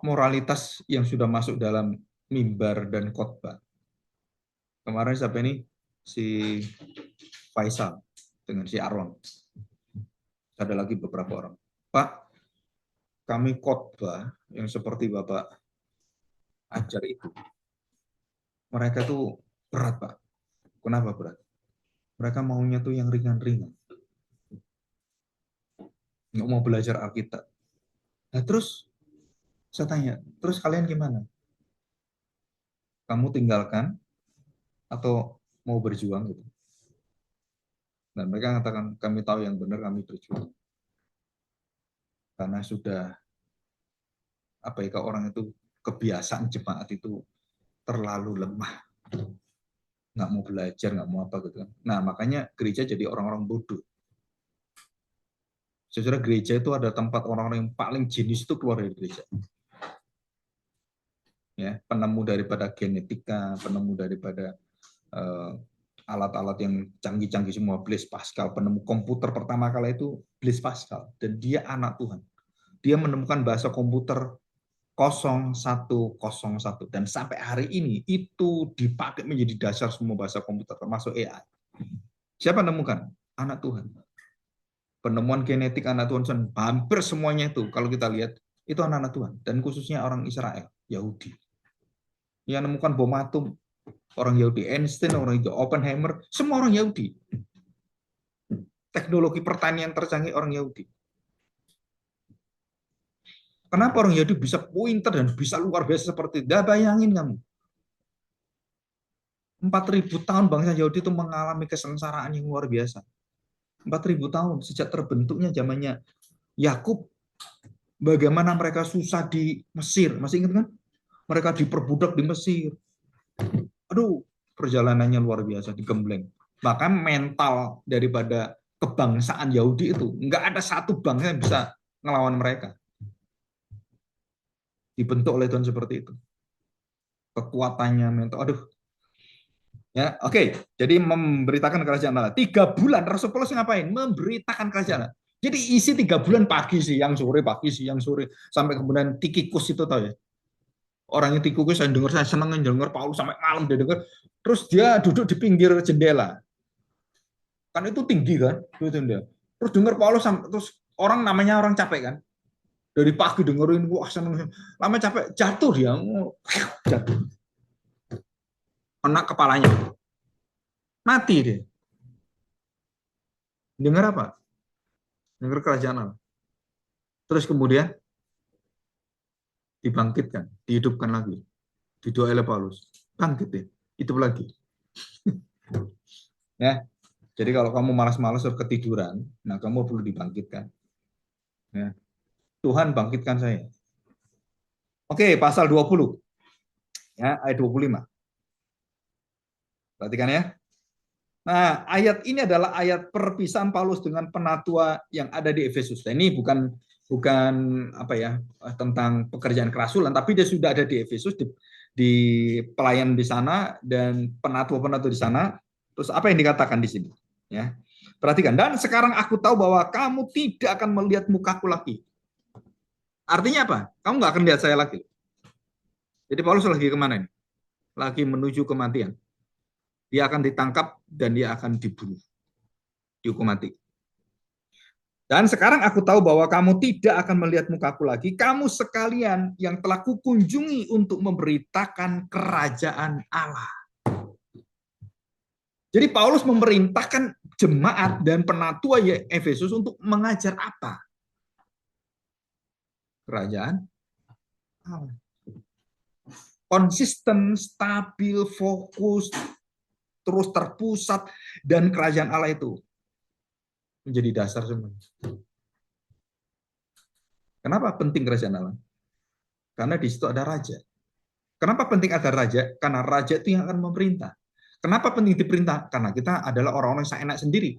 moralitas yang sudah masuk dalam mimbar dan khotbah. Kemarin siapa ini? Si Faisal dengan si Arwan. Ada lagi beberapa orang. Pak, kami khotbah yang seperti Bapak ajar itu. Mereka tuh berat, Pak. Kenapa berat? Mereka maunya tuh yang ringan-ringan. Nggak mau belajar Alkitab. Nah, terus saya tanya, terus kalian gimana? Kamu tinggalkan atau mau berjuang gitu? Dan mereka mengatakan, kami tahu yang benar, kami berjuang. Karena sudah, apa ya, orang itu kebiasaan jemaat itu terlalu lemah. Nggak mau belajar, nggak mau apa gitu kan. Nah, makanya gereja jadi orang-orang bodoh. Secara gereja itu ada tempat orang-orang yang paling jenius itu keluar dari gereja. Ya, penemu daripada genetika, penemu daripada alat-alat yang canggih-canggih semua, Blaise Pascal, penemu komputer pertama kali itu Blaise Pascal, dan dia anak Tuhan. Dia menemukan bahasa komputer 0101, dan sampai hari ini itu dipakai menjadi dasar semua bahasa komputer termasuk AI. Siapa menemukan? Anak Tuhan. Penemuan genetik anak Tuhan, hampir semuanya itu kalau kita lihat itu anak-anak Tuhan, dan khususnya orang Israel, Yahudi. Yang menemukan bom atom orang Yahudi, Einstein orang Yahudi, Oppenheimer semua orang Yahudi. Teknologi pertanian tercanggih orang Yahudi. Kenapa orang Yahudi bisa pointer dan bisa luar biasa seperti itu? Dah bayangin kamu. 4.000 tahun bangsa Yahudi itu mengalami kesengsaraan yang luar biasa. 4.000 tahun sejak terbentuknya zamannya Yakub. Bagaimana mereka susah di Mesir, masih ingat kan? Mereka diperbudak di Mesir. Aduh, perjalanannya luar biasa, digembleng. Bahkan mental daripada kebangsaan Yahudi itu, nggak ada satu bangsa yang bisa ngelawan mereka. Dibentuk oleh Tuhan seperti itu. Kekuatannya mental, aduh. Ya, oke. Jadi memberitakan kerajaan Allah. 3 bulan Rasul Paulus ngapain? Memberitakan kerajaan Allah. Jadi isi 3 bulan, pagi, siang, sore, pagi, siang, sore, sampai kemudian Tikikus itu tahu ya. Orang yang Tikikus saya dengar, saya seneng dengar Paulus sampai malam dia dengar. Terus dia duduk di pinggir jendela. Kan itu tinggi kan, terus dengar Paulus, terus orang namanya orang capek kan, dari pagi dengerin, wah seneng, lama capek, jatuh dia, jatuh, kena kepalanya, mati dia. Dengar apa? Dengar kerajaan Allah. Terus kemudian dibangkitkan, dihidupkan lagi, didoa oleh Paulus, bangkit deh, hidup lagi. Ya, jadi kalau kamu malas-malas atau ketiduran, nah kamu perlu dibangkitkan. Ya. Tuhan bangkitkan saya. Oke, pasal 20. Ya, ayat 25. Perhatikan ya. Nah, ayat ini adalah ayat perpisahan Paulus dengan penatua yang ada di Efesus. Nah, ini bukan apa ya, tentang pekerjaan kerasulan, tapi dia sudah ada di Efesus, di pelayan di sana, dan penatua-penatua di sana. Terus apa yang dikatakan di sini? Ya, perhatikan. Dan sekarang aku tahu bahwa kamu tidak akan melihat mukaku lagi. Artinya apa? Kamu nggak akan lihat saya lagi. Jadi Paulus lagi kemana ini? Lagi menuju kematian. Dia akan ditangkap dan dia akan dibunuh, dihukum mati. Dan sekarang aku tahu bahwa kamu tidak akan melihat mukaku lagi. Kamu sekalian yang telah kukunjungi untuk memberitakan kerajaan Allah. Jadi Paulus memerintahkan jemaat dan penatua Efesus untuk mengajar apa? Kerajaan Allah. Konsisten, stabil, fokus, terus terpusat, dan kerajaan Allah itu menjadi dasar semua. Kenapa penting kerajaan Allah? Karena di situ ada raja. Kenapa penting ada raja? Karena raja itu yang akan memerintah. Kenapa penting diperintah? Karena kita adalah orang-orang yang enak sendiri.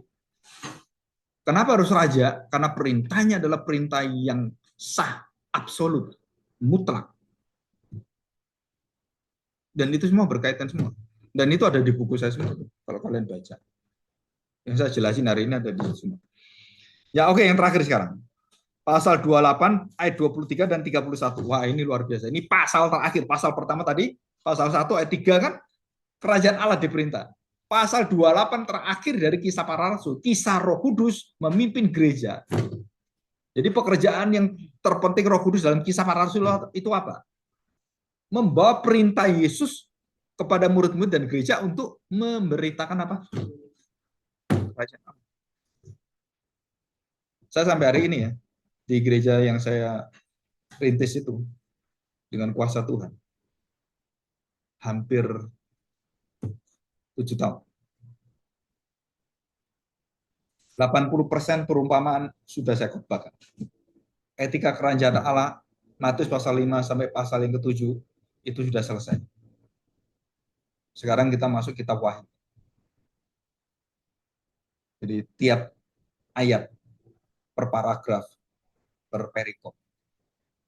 Kenapa harus raja? Karena perintahnya adalah perintah yang sah, absolut, mutlak. Dan itu semua berkaitan semua. Dan itu ada di buku saya semua, kalau kalian baca. Yang saya jelasin hari ini ada di semua. Ya oke, yang terakhir sekarang. Pasal 28 ayat 23 dan 31. Wah, ini luar biasa. Ini pasal terakhir. Pasal pertama tadi, pasal 1 ayat 3 kan, kerajaan Allah diperintah. Pasal 28 terakhir dari kisah para rasul. Kisah Roh Kudus memimpin gereja. Jadi pekerjaan yang terpenting Roh Kudus dalam kisah para rasul itu apa? Membawa perintah Yesus kepada murid-murid dan gereja untuk memberitakan apa? Kerajaan Allah. Saya sampai hari ini ya, di gereja yang saya rintis itu, dengan kuasa Tuhan, hampir 7 tahun. 80% perumpamaan sudah saya khotbahkan. Etika kerajaan Allah, Matius pasal 5 sampai pasal yang ke-7, itu sudah selesai. Sekarang kita masuk kitab Wahyu. Jadi tiap ayat per paragraf, per perikop.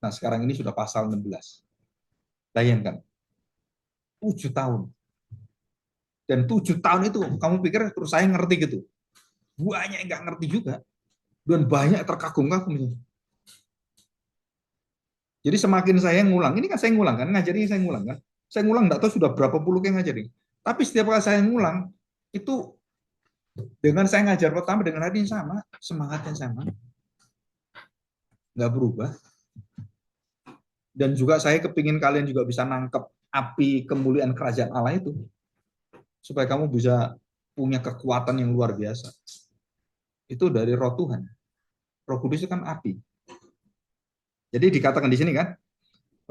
Nah sekarang ini sudah pasal 16. Bayangkan, 7 tahun. Dan 7 tahun itu, kamu pikir terus saya ngerti gitu? Banyak yang nggak ngerti juga. Dan banyak terkagum-kagum. Jadi semakin saya ngulang, ini kan saya ngulang kan, ngajari saya ngulang kan. Saya ngulang nggak tahu sudah berapa puluh yang ngajarin. Tapi setiap kali saya ngulang, itu dengan saya ngajar pertama dengan hati yang sama, semangatnya sama, nggak berubah. Dan juga saya kepingin kalian juga bisa nangkep api kemuliaan kerajaan Allah itu. Supaya kamu bisa punya kekuatan yang luar biasa. Itu dari roh Tuhan. Roh Kudus itu kan api. Jadi dikatakan di sini kan,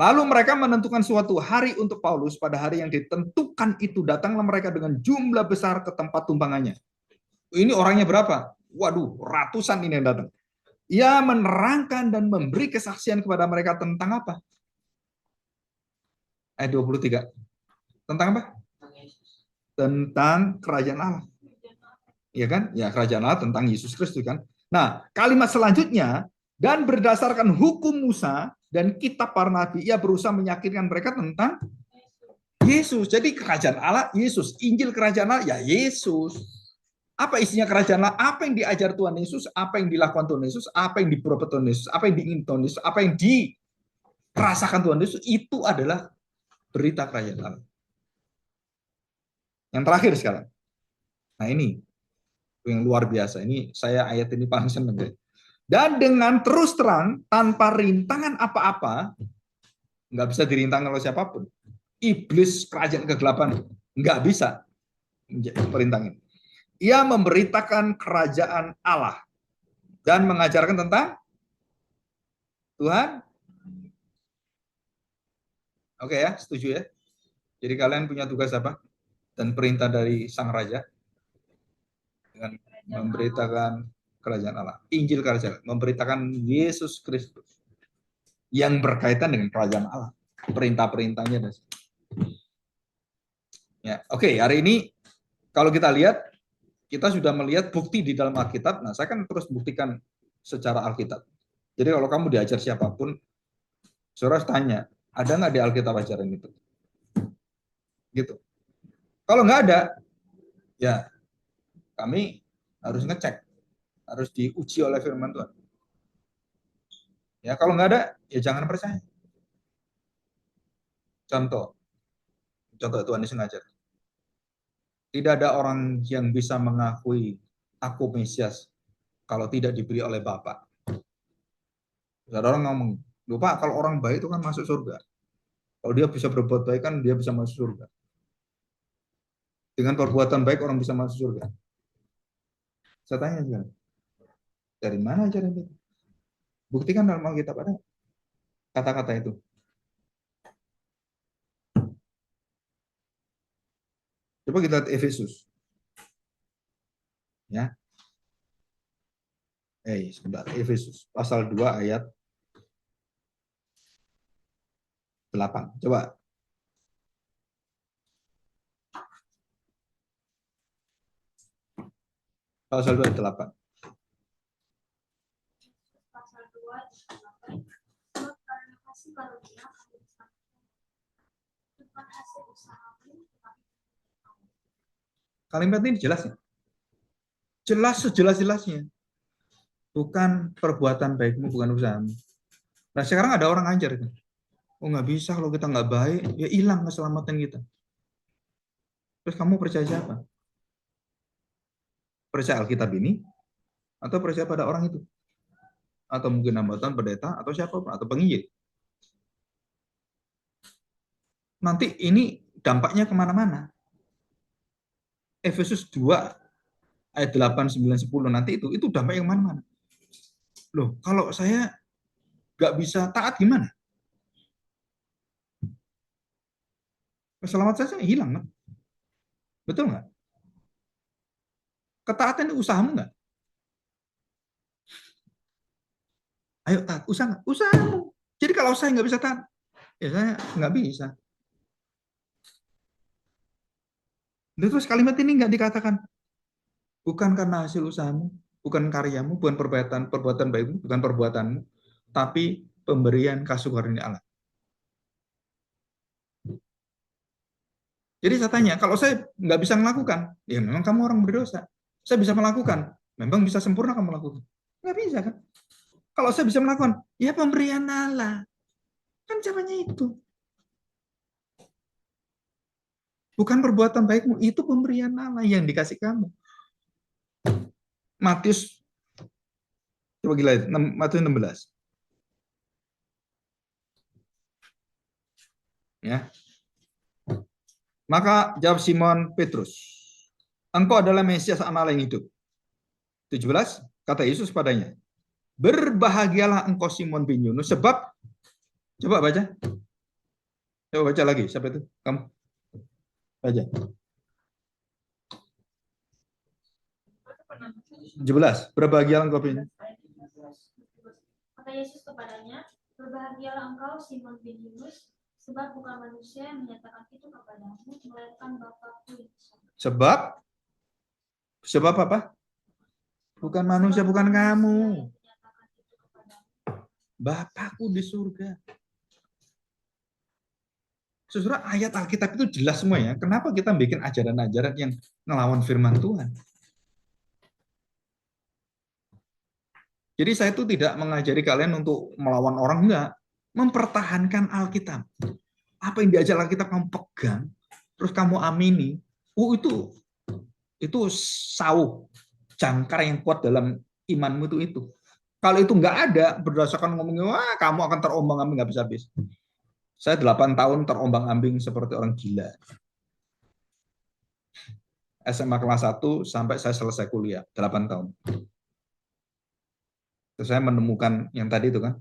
lalu mereka menentukan suatu hari untuk Paulus. Pada hari yang ditentukan itu datanglah mereka dengan jumlah besar ke tempat tumpangannya. Ini orangnya berapa? Waduh, ratusan ini yang datang. Ia menerangkan dan memberi kesaksian kepada mereka tentang apa? Ayat 23. Tentang apa? Tentang kerajaan Allah. Ya kan? Ya, kerajaan Allah tentang Yesus Kristus kan. Nah, kalimat selanjutnya, dan berdasarkan hukum Musa dan kitab para nabi, ia berusaha meyakinkan mereka tentang Yesus. Jadi kerajaan Allah Yesus, Injil kerajaan Allah ya Yesus. Apa isinya kerajaan Allah? Apa yang diajar Tuhan Yesus? Apa yang dilakukan Tuhan Yesus? Apa yang diperbuat Tuhan Yesus? Apa yang diingin Tuhan Yesus? Apa yang dirasakan Tuhan Yesus? Itu adalah berita kerajaan Allah. Yang terakhir sekarang. Nah ini yang luar biasa. Ini saya ayat ini paling senang. Dan dengan terus terang, tanpa rintangan apa-apa, nggak bisa dirintangkan oleh siapapun. Iblis kerajaan kegelapan nggak bisa perintangin. Ia memberitakan kerajaan Allah dan mengajarkan tentang Tuhan. Oke ya, setuju ya. Jadi kalian punya tugas apa? Dan perintah dari Sang Raja dengan memberitakan kerajaan Allah. Injil kerajaan, memberitakan Yesus Kristus yang berkaitan dengan kerajaan Allah. Perintah-perintahnya. Ya, oke, hari ini kalau kita lihat, kita sudah melihat bukti di dalam Alkitab. Nah, saya kan terus buktikan secara Alkitab. Jadi kalau kamu diajar siapapun, saudara tanya, ada nggak di Alkitab ajaran itu? Gitu. Kalau nggak ada, ya kami harus ngecek, harus diuji oleh firman Tuhan. Ya kalau nggak ada, ya jangan percaya. Contoh, contoh Tuhan Yesus ngajar. Tidak ada orang yang bisa mengakui aku Mesias kalau tidak diberi oleh Bapa. Ada orang ngomong, lupa kalau orang baik itu kan masuk surga. Kalau dia bisa berbuat baik kan dia bisa masuk surga. Dengan perbuatan baik orang bisa masuk surga. Saya tanya juga, dari mana ajaran itu? Buktikan dalam Alkitab ada kata-kata itu. Coba kita lihat Efesus. Ya. Sebentar. Efesus pasal 2 ayat 8. Coba. Pasal 2 ayat 8. Pasal 2 ayat 8. Sebab karena kasih karunia Kalimat ini jelas ya? Jelas sejelas-jelasnya. Bukan perbuatan baikmu, bukan usahamu. Nah sekarang ada orang ajar. Oh nggak bisa kalau kita nggak baik, ya hilang keselamatan kita. Terus kamu percaya siapa? Percaya Alkitab ini? Atau percaya pada orang itu? Atau mungkin hambatan, pendeta, atau siapa? Atau penginjil? Nanti ini dampaknya kemana-mana. Efesus 2 ayat 8, 9, 10 nanti itu dampaknya kemana-mana. Loh, kalau saya nggak bisa taat gimana? Keselamatan saya hilang, kan? Betul nggak? Ketaatan itu usahamu nggak? Ayo taat, usaha nggak? Usahamu. Jadi kalau saya nggak bisa taat, ya saya nggak bisa. Terus kalimat ini nggak dikatakan, bukan karena hasil usahamu, bukan karyamu, bukan perbuatan perbuatan baikmu, bukan perbuatanmu, tapi pemberian kasih karunia Allah. Jadi saya tanya, kalau saya nggak bisa melakukan, ya memang kamu orang berdosa. Saya bisa melakukan, memang bisa sempurna kamu melakukan. Nggak bisa kan? Kalau saya bisa melakukan, ya pemberian Allah. Kan caranya itu. Bukan perbuatan baikmu, itu pemberian Allah yang dikasih kamu. Matius, coba gila, Matius 16. Ya. Maka jawab Simon Petrus, engkau adalah Mesias anak Allah yang hidup. 17, kata Yesus padanya, berbahagialah engkau Simon bin Yunus, sebab, coba baca, coba baca lagi, siapa itu? Kamu baca. 17, berbahagialah engkau bin Yunus. Kata Yesus kepadanya, berbahagialah engkau Simon bin Yunus, sebab bukan manusia yang menyatakan itu kepadamu, melainkan Bapa-Ku yang di surga. Sebab apa? Bukan manusia, bukan kamu. Bapakku di surga. Saudara, ayat Alkitab itu jelas semua ya. Kenapa kita bikin ajaran-ajaran yang ngelawan firman Tuhan? Jadi saya itu tidak mengajari kalian untuk melawan orang, enggak. Mempertahankan Alkitab. Apa yang diajar Alkitab kamu pegang, terus kamu amini. Itu sauh, jangkar yang kuat dalam imanmu itu. Kalau itu nggak ada, berdasarkan ngomongnya, wah kamu akan terombang-ambing nggak bisa habis. Saya 8 tahun terombang-ambing seperti orang gila. SMA kelas 1 sampai saya selesai kuliah, 8 tahun. Terus saya menemukan yang tadi itu kan,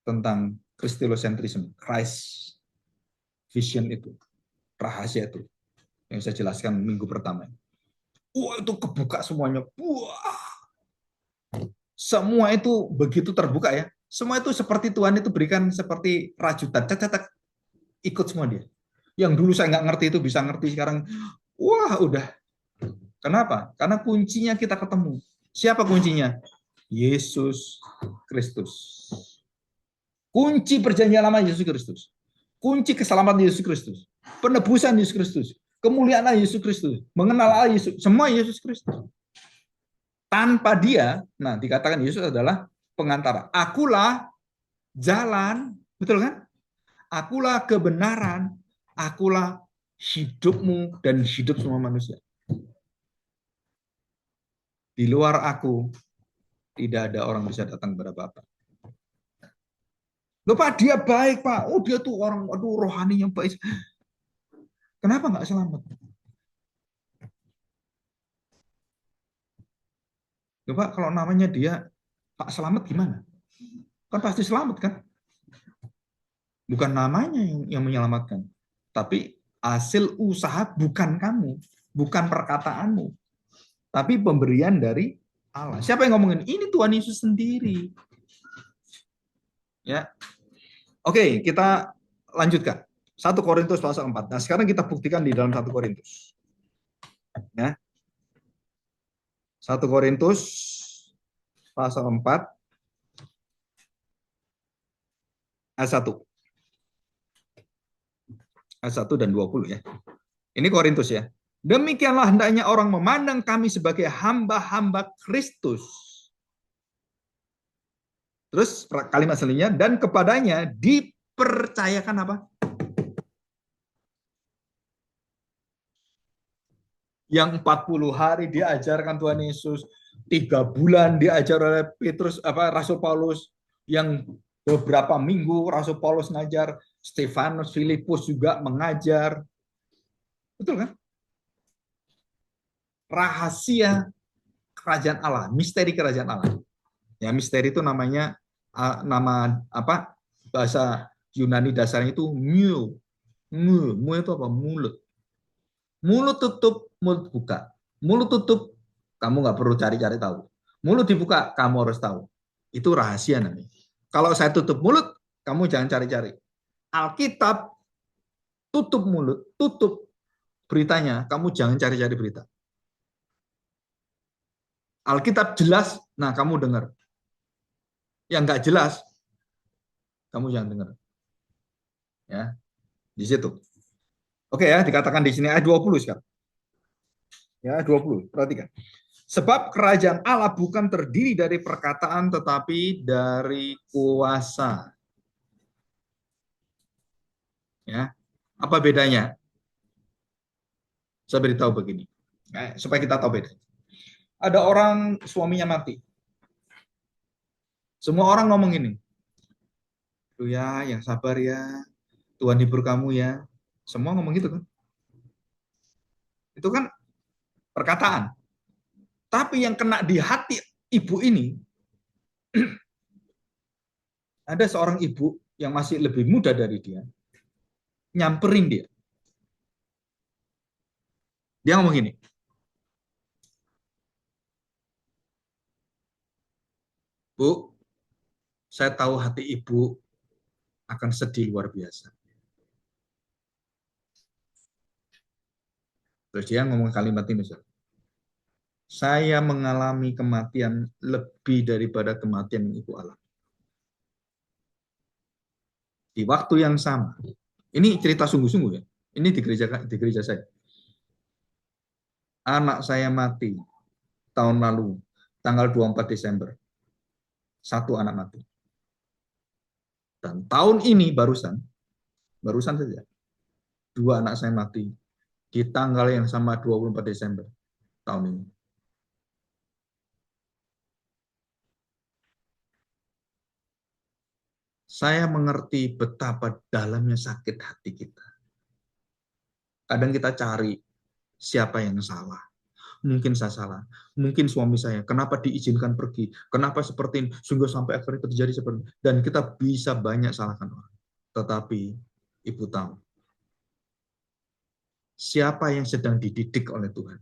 tentang Christolocentrism, Christ vision itu, rahasia itu, yang saya jelaskan minggu pertama. Wah itu kebuka semuanya. Wah, semua itu begitu terbuka ya. Semua itu seperti Tuhan itu berikan seperti rajutan. Cacat, ikut semua dia. Yang dulu saya nggak ngerti itu bisa ngerti sekarang. Wah udah. Kenapa? Karena kuncinya kita ketemu. Siapa kuncinya? Yesus Kristus. Kunci perjanjian lama Yesus Kristus. Kunci keselamatan Yesus Kristus. Penebusan Yesus Kristus. Kemuliaan Yesus Kristus. Mengenal Allah Yesus. Semua Yesus Kristus. Tanpa dia, nah dikatakan Yesus adalah pengantara. Akulah jalan, betul kan? Akulah kebenaran, akulah hidupmu dan hidup semua manusia. Di luar aku, tidak ada orang bisa datang kepada Bapa. Loh Pak, dia baik Pak. Oh dia tuh orang, aduh rohani yang baik. Kenapa nggak selamat? Loh Pak, kalau namanya dia Pak Selamat gimana? Kan pasti selamat kan? Bukan namanya yang menyelamatkan. Tapi hasil usaha bukan kamu. Bukan perkataanmu. Tapi pemberian dari Allah. Siapa yang ngomongin? Ini Tuhan Yesus sendiri. Ya. Oke, kita lanjutkan. 1 Korintus pasal 4. Nah, sekarang kita buktikan di dalam 1 Korintus. Ya. 1 Korintus pasal 4 ayat 1. ayat 1 dan 20 ya. Ini Korintus ya. Demikianlah hendaknya orang memandang kami sebagai hamba-hamba Kristus. Terus kalimat selanjutnya, dan kepadanya dipercayakan apa? Yang 40 hari diajarkan Tuhan Yesus, 3 bulan diajar oleh Petrus, Rasul Paulus, yang beberapa minggu Rasul Paulus ngajar, Stefanus, Filipus juga mengajar. Betul kan? Rahasia kerajaan Allah, misteri kerajaan Allah. Ya, misteri itu namanya nama apa? Bahasa Yunani dasarnya itu mu. Mu itu apa? Mulut. Mulut tutup, mulut buka. Mulut tutup, kamu nggak perlu cari-cari tahu. Mulut dibuka, kamu harus tahu. Itu rahasia namanya. Kalau saya tutup mulut, kamu jangan cari-cari. Alkitab tutup mulut, tutup beritanya, kamu jangan cari-cari berita. Alkitab jelas, nah kamu dengar. Yang nggak jelas, kamu jangan dengar. Ya, di situ. Oke ya, dikatakan di sini ayat 20 sekarang. Ya, 20. Perhatikan. Sebab kerajaan Allah bukan terdiri dari perkataan tetapi dari kuasa. Ya. Apa bedanya? Saya beritahu begini. Supaya kita tahu beda. Ada orang suaminya mati. Semua orang ngomong ini. Tuh ya, yang sabar ya. Tuhan hibur kamu ya. Semua ngomong gitu kan. Itu kan perkataan. Tapi yang kena di hati ibu ini, ada seorang ibu yang masih lebih muda dari dia, nyamperin dia. Dia ngomong gini, Bu, saya tahu hati ibu akan sedih luar biasa. Terus dia ngomong kalimat ini, saya mengalami kematian lebih daripada kematian yang ibu alami. Di waktu yang sama, ini cerita sungguh-sungguh ya, ini di gereja saya. Anak saya mati tahun lalu, tanggal 24 Desember. Satu anak mati. Dan tahun ini barusan saja, 2 anak saya mati di tanggal yang sama 24 Desember tahun ini. Saya mengerti betapa dalamnya sakit hati kita. Kadang kita cari siapa yang salah. Mungkin saya salah, mungkin suami saya, kenapa diizinkan pergi, kenapa seperti ini, sehingga sampai akhirnya terjadi seperti ini. Dan kita bisa banyak salahkan orang. Tetapi ibu tahu, siapa yang sedang dididik oleh Tuhan?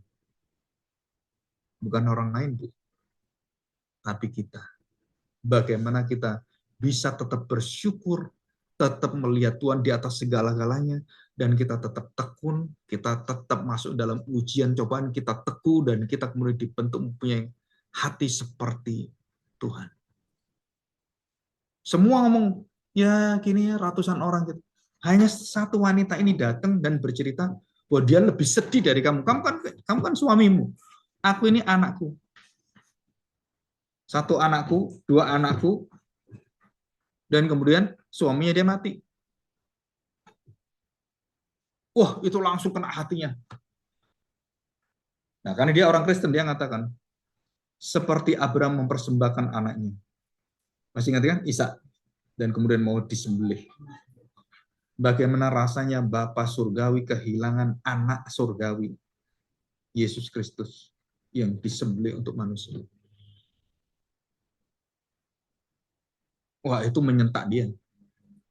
Bukan orang lain, Bu. Tapi kita. Bagaimana kita bisa tetap bersyukur, tetap melihat Tuhan di atas segala-galanya, dan kita tetap tekun, kita tetap masuk dalam ujian cobaan, kita teguh, dan kita kemudian dibentuk mempunyai hati seperti Tuhan. Semua ngomong, ya gini ya, ratusan orang gitu. Hanya satu wanita ini datang dan bercerita bahwa dia lebih sedih dari kamu. Kamu kan suamimu. Aku ini anakku. 1 anakku, 2 anakku, dan kemudian suaminya dia mati. Wah, itu langsung kena hatinya. Nah, karena dia orang Kristen, dia mengatakan, seperti Abraham mempersembahkan anaknya. Masih ingat kan? Ishak. Dan kemudian mau disembelih. Bagaimana rasanya Bapa surgawi kehilangan anak surgawi, Yesus Kristus, yang disembelih untuk manusia. Wah, itu menyentak dia.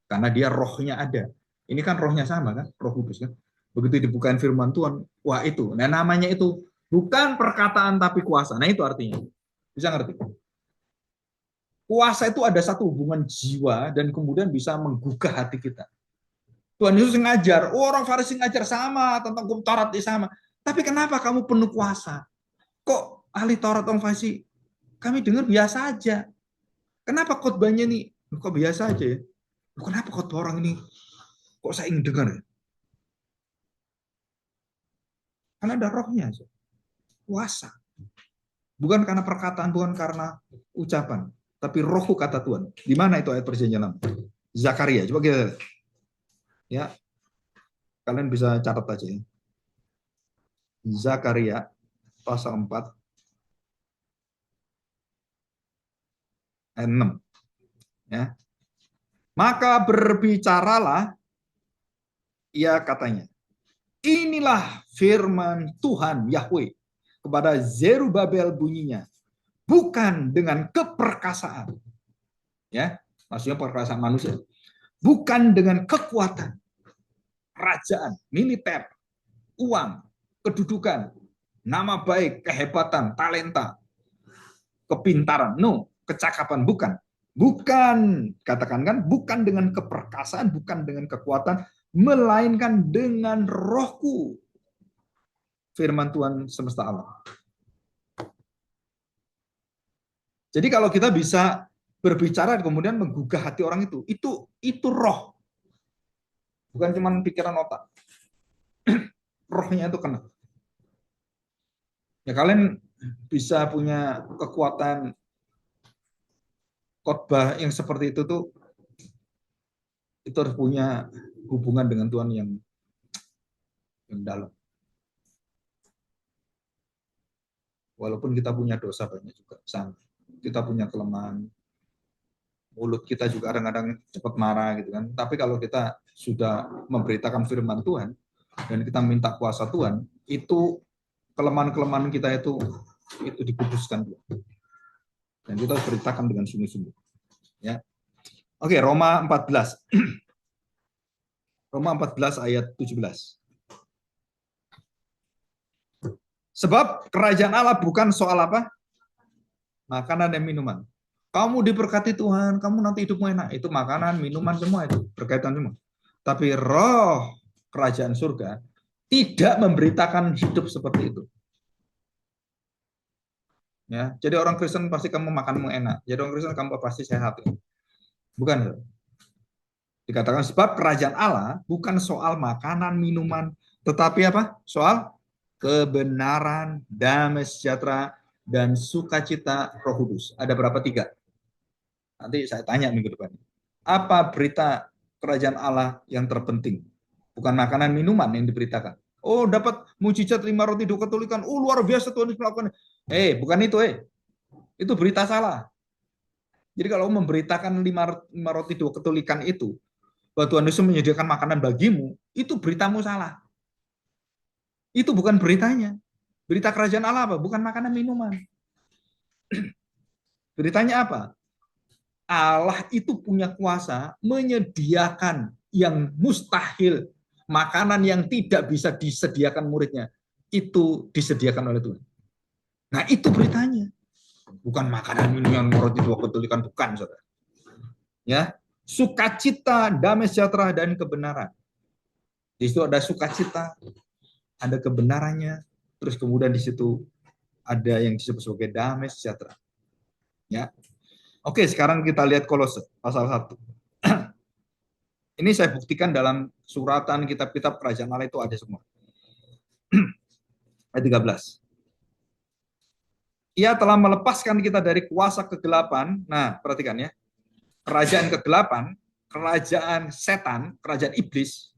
Karena dia rohnya ada. Ini kan rohnya sama kan? Roh Kudus kan? Begitu dibukain firman Tuhan, wah itu. Nah, namanya itu bukan perkataan tapi kuasa. Nah, itu artinya. Bisa ngerti? Kuasa itu ada satu hubungan jiwa dan kemudian bisa menggugah hati kita. Tuhan Yesus ngajar, orang Farisi ngajar sama tentang hukum Taurat sama. Tapi kenapa kamu penuh kuasa? Kok ahli Taurat orang Farisi kami dengar biasa aja. Kenapa khotbahnya nih kok biasa aja ya? Kenapa khotbah orang ini kok saya ingin dengar ya? Karena ada rohnya, kuasa. Bukan karena perkataan, bukan karena ucapan, tapi rohku kata Tuhan. Di mana itu ayat perjanjian lama? Zakaria, coba kita lihat. Ya, kalian bisa catat aja ya. Zakaria pasal 4 ayat 6. Ya. Maka berbicaralah, ia katanya, inilah firman Tuhan Yahweh kepada Zerubabel bunyinya, bukan dengan keperkasaan, ya, maksudnya perkasaan manusia, bukan dengan kekuatan, kerajaan, militer, uang, kedudukan, nama baik, kehebatan, talenta, kepintaran, no, kecakapan, bukan. Bukan, katakan kan, bukan dengan keperkasaan, bukan dengan kekuatan, melainkan dengan rohku. Firman Tuhan semesta alam. Jadi kalau kita bisa berbicara kemudian menggugah hati orang itu roh. Bukan cuma pikiran otak. Rohnya itu kena. Ya kalian bisa punya kekuatan khotbah yang seperti itu harus punya hubungan dengan Tuhan yang dalam. Walaupun kita punya dosa banyak juga, sama. Kita punya kelemahan, mulut kita juga kadang-kadang cepat marah gitu kan. Tapi kalau kita sudah memberitakan firman Tuhan dan kita minta kuasa Tuhan, itu kelemahan-kelemahan kita itu dikuduskan dan kita beritakan dengan sungguh-sungguh. Ya, oke, Roma 14. Roma 14 ayat 17. Sebab kerajaan Allah bukan soal apa? Makanan dan minuman. Kamu diberkati Tuhan, kamu nanti hidupmu enak. Itu makanan, minuman semua itu berkaitan semua. Tapi roh kerajaan surga tidak memberitakan hidup seperti itu. Ya, jadi orang Kristen pasti kamu makanmu enak. Jadi orang Kristen kamu pasti sehat. Ya. Bukan. Ya. Dikatakan sebab kerajaan Allah bukan soal makanan, minuman, tetapi apa? Soal kebenaran, damai sejahtera, dan sukacita Roh Kudus. Ada berapa? 3. Nanti saya tanya minggu depan. Apa berita kerajaan Allah yang terpenting? Bukan makanan minuman yang diberitakan. Oh, dapat mujizat 5 roti 2 ketulikan. Oh, luar biasa Tuhan melakukan. Bukan itu. Itu berita salah. Jadi kalau memberitakan 5 roti 2 ketulikan itu, bahwa Tuhan Yesus menyediakan makanan bagimu, itu beritamu salah. Itu bukan beritanya. Berita kerajaan Allah apa? Bukan makanan minuman. Beritanya apa? Allah itu punya kuasa menyediakan yang mustahil, makanan yang tidak bisa disediakan muridnya, itu disediakan oleh Tuhan. Nah itu beritanya, bukan makanan minuman roti 2 ketulikan, bukan saudara. Ya, sukacita, damai sejahtera dan kebenaran. Di situ ada sukacita, ada kebenarannya, terus kemudian di situ ada yang disebut sebagai damai sejahtera. Ya. Oke, sekarang kita lihat Kolose pasal 1. Ini saya buktikan dalam suratan kitab-kitab kerajaan Allah itu ada semua. Ayat 13. Ia telah melepaskan kita dari kuasa kegelapan. Nah, perhatikan ya. Kerajaan kegelapan, kerajaan setan, kerajaan iblis.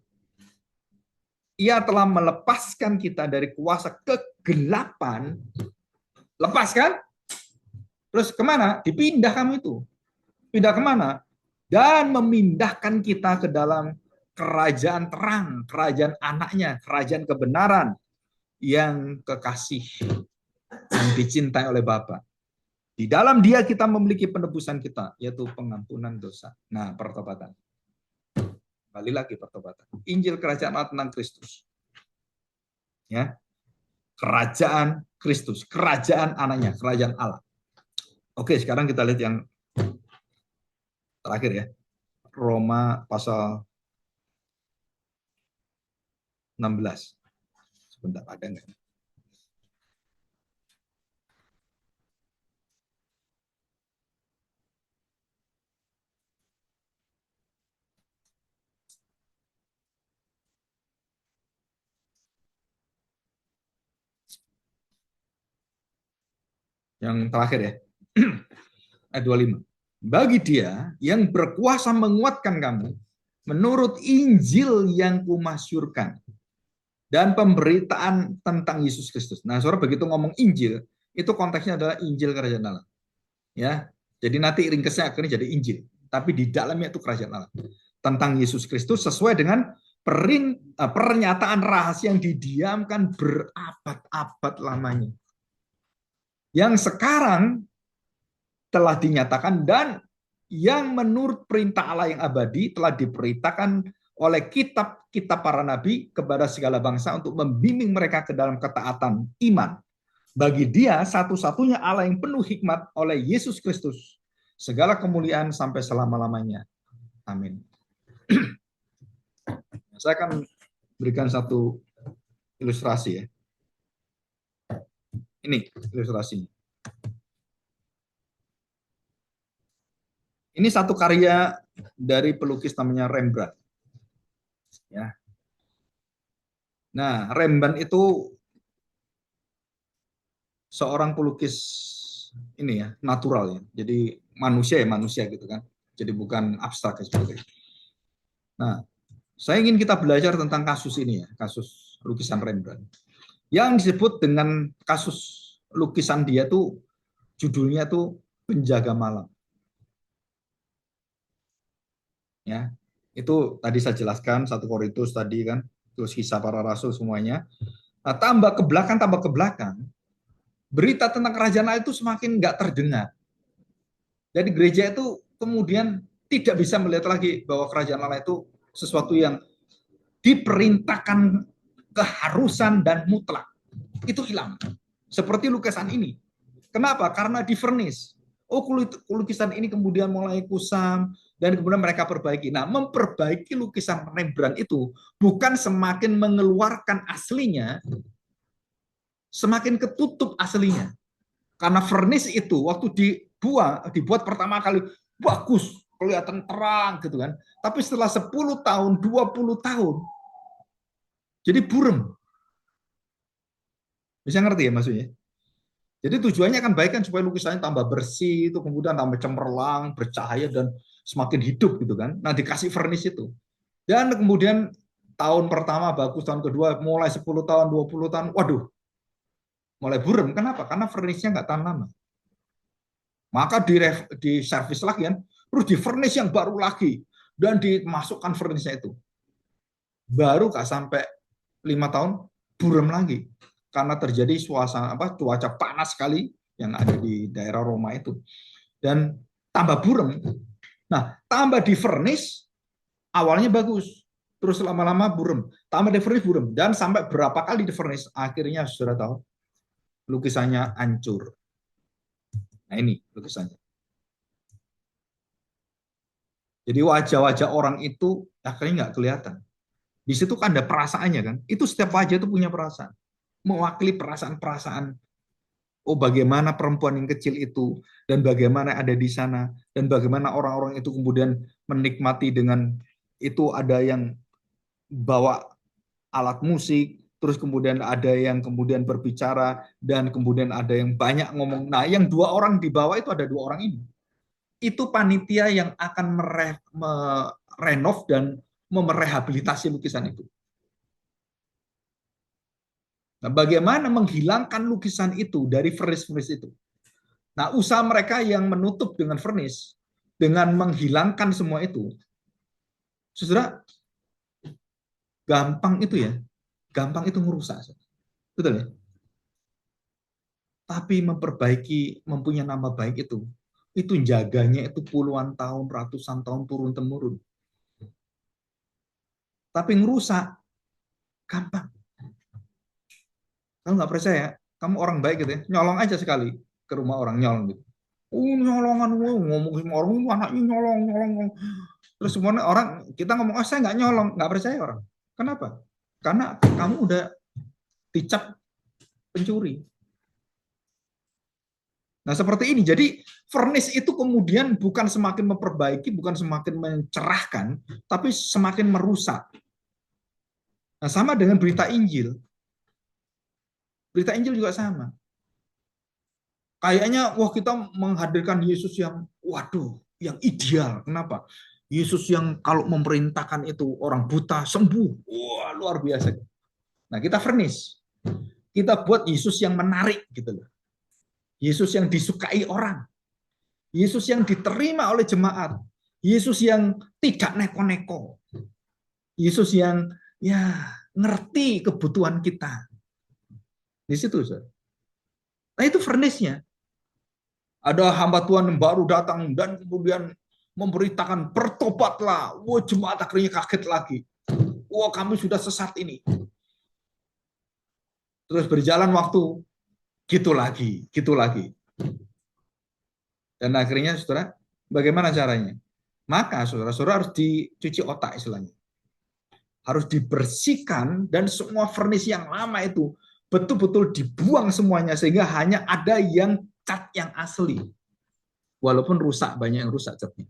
Ia telah melepaskan kita dari kuasa kegelapan. Lepaskan? Terus kemana? Dipindah kamu itu. Pindah kemana? Dan memindahkan kita ke dalam kerajaan terang, kerajaan anaknya, kerajaan kebenaran yang kekasih, yang dicintai oleh Bapa. Di dalam dia kita memiliki penebusan kita, yaitu pengampunan dosa. Nah, pertobatan. Kembali lagi pertobatan. Injil kerajaan Allah tentang Kristus. Ya, kerajaan Kristus, kerajaan anaknya, kerajaan Allah. Oke, sekarang kita lihat yang terakhir ya. Roma pasal 16. Sebentar, ada nggak? Yang terakhir ya. Ayat 25. Bagi dia yang berkuasa menguatkan kamu menurut Injil yang kumasyurkan dan pemberitaan tentang Yesus Kristus. Nah, saudara begitu ngomong Injil, itu konteksnya adalah Injil kerajaan Allah. Ya, jadi nanti ringkesnya akhirnya jadi Injil, tapi di dalamnya itu kerajaan Allah tentang Yesus Kristus sesuai dengan pernyataan rahasia yang didiamkan berabad-abad lamanya, yang sekarang telah dinyatakan dan yang menurut perintah Allah yang abadi telah diberitakan oleh kitab-kitab para nabi kepada segala bangsa untuk membimbing mereka ke dalam ketaatan iman. Bagi dia satu-satunya Allah yang penuh hikmat oleh Yesus Kristus. Segala kemuliaan sampai selama-lamanya. Amin. Saya akan berikan satu ilustrasi ya. Ini ilustrasinya. Ini satu karya dari pelukis namanya Rembrandt. Ya. Nah, Rembrandt itu seorang pelukis ini ya, natural ya. Jadi manusia ya manusia gitu kan. Jadi bukan abstrak seperti itu. Nah, saya ingin kita belajar tentang kasus ini ya, kasus lukisan Rembrandt. Yang disebut dengan kasus lukisan dia tuh judulnya tuh Penjaga Malam. Ya, itu tadi saya jelaskan 1 Korintus tadi kan, terus kisah para rasul semuanya. Nah, tambah ke belakang, berita tentang kerajaan Allah itu semakin nggak terdengar. Jadi gereja itu kemudian tidak bisa melihat lagi bahwa kerajaan Allah itu sesuatu yang diperintahkan keharusan dan mutlak. Itu hilang. Seperti lukisan ini. Kenapa? Karena di furnish. Oh, lukisan ini kemudian mulai kusam dan kemudian mereka perbaiki. Nah, memperbaiki lukisan Rembrandt itu bukan semakin mengeluarkan aslinya, semakin ketutup aslinya. Karena furnish itu waktu dibuat pertama kali bagus, kelihatan terang gitu kan. Tapi setelah 10 tahun, 20 tahun jadi burem. Bisa ngerti ya maksudnya? Jadi tujuannya kan baik kan supaya lukisannya tambah bersih, itu kemudian tambah cemerlang, bercahaya dan semakin hidup gitu kan. Nah, dikasih furnish itu. Dan kemudian tahun pertama bagus, tahun kedua mulai 10 tahun, 20 tahun, waduh, mulai burem. Kenapa? Karena furnishnya nggak tahan lama. Maka di servis lagi kan, terus di furnish yang baru lagi dan dimasukkan furnishnya itu. Baru nggak sampai 5 tahun burem lagi karena terjadi cuaca panas sekali yang ada di daerah Roma itu dan tambah burem. Nah, tambah di furnish awalnya bagus, terus lama-lama burem, tambah di furnish burem dan sampai berapa kali di furnish akhirnya sudah tahu lukisannya hancur. Nah, ini lukisannya. Jadi wajah-wajah orang itu akhirnya nggak kelihatan. Di situ kan ada perasaannya kan. Itu setiap wajah itu punya perasaan. Mewakili perasaan-perasaan. Oh, bagaimana perempuan yang kecil itu dan bagaimana ada di sana dan bagaimana orang-orang itu kemudian menikmati dengan itu ada yang bawa alat musik, terus kemudian ada yang kemudian berbicara dan kemudian ada yang banyak ngomong. Nah, yang 2 orang di bawah itu ada 2 orang ini. Itu panitia yang akan merenov dan merehabilitasi lukisan itu. Nah, bagaimana menghilangkan lukisan itu dari furnish itu? Nah, usaha mereka yang menutup dengan furnish, dengan menghilangkan semua itu, saudara, gampang itu ya, gampang itu merusak. Betul ya? Tapi memperbaiki, mempunyai nama baik itu jaganya itu puluhan tahun, ratusan tahun turun-temurun. Tapi ngerusak, gampang. Kalau nggak percaya, kamu orang baik gitu ya, nyolong aja sekali ke rumah orang, nyolong gitu. Nyolongan, ngomong sama orang, anaknya nyolong, nyolong. Terus semuanya orang, kita ngomong, oh saya nggak nyolong, nggak percaya orang. Kenapa? Karena kamu udah dicap pencuri. Nah seperti ini, jadi furnish itu kemudian bukan semakin memperbaiki, bukan semakin mencerahkan, tapi semakin merusak. Nah sama dengan berita Injil. Berita Injil juga sama. Kayaknya wah kita menghadirkan Yesus yang waduh, yang ideal. Kenapa? Yesus yang kalau memerintahkan itu orang buta sembuh. Wah, luar biasa. Nah, kita furnish. Kita buat Yesus yang menarik gitu loh. Yesus yang disukai orang. Yesus yang diterima oleh jemaat. Yesus yang tidak neko-neko. Yesus yang ya ngerti kebutuhan kita. Di situ, Saudara. Nah, itu furnish-nya. Ada hamba Tuhan yang baru datang dan kemudian memberitakan bertobatlah. Wah, jemaat akhirnya kaget lagi. Wah, kami sudah sesat ini. Terus berjalan waktu, gitu lagi, gitu lagi. Dan akhirnya, saudara, bagaimana caranya? Maka saudara-saudara harus dicuci otak istilahnya. Harus dibersihkan dan semua furnish yang lama itu betul-betul dibuang semuanya sehingga hanya ada yang cat yang asli. Walaupun rusak, banyak yang rusak catnya.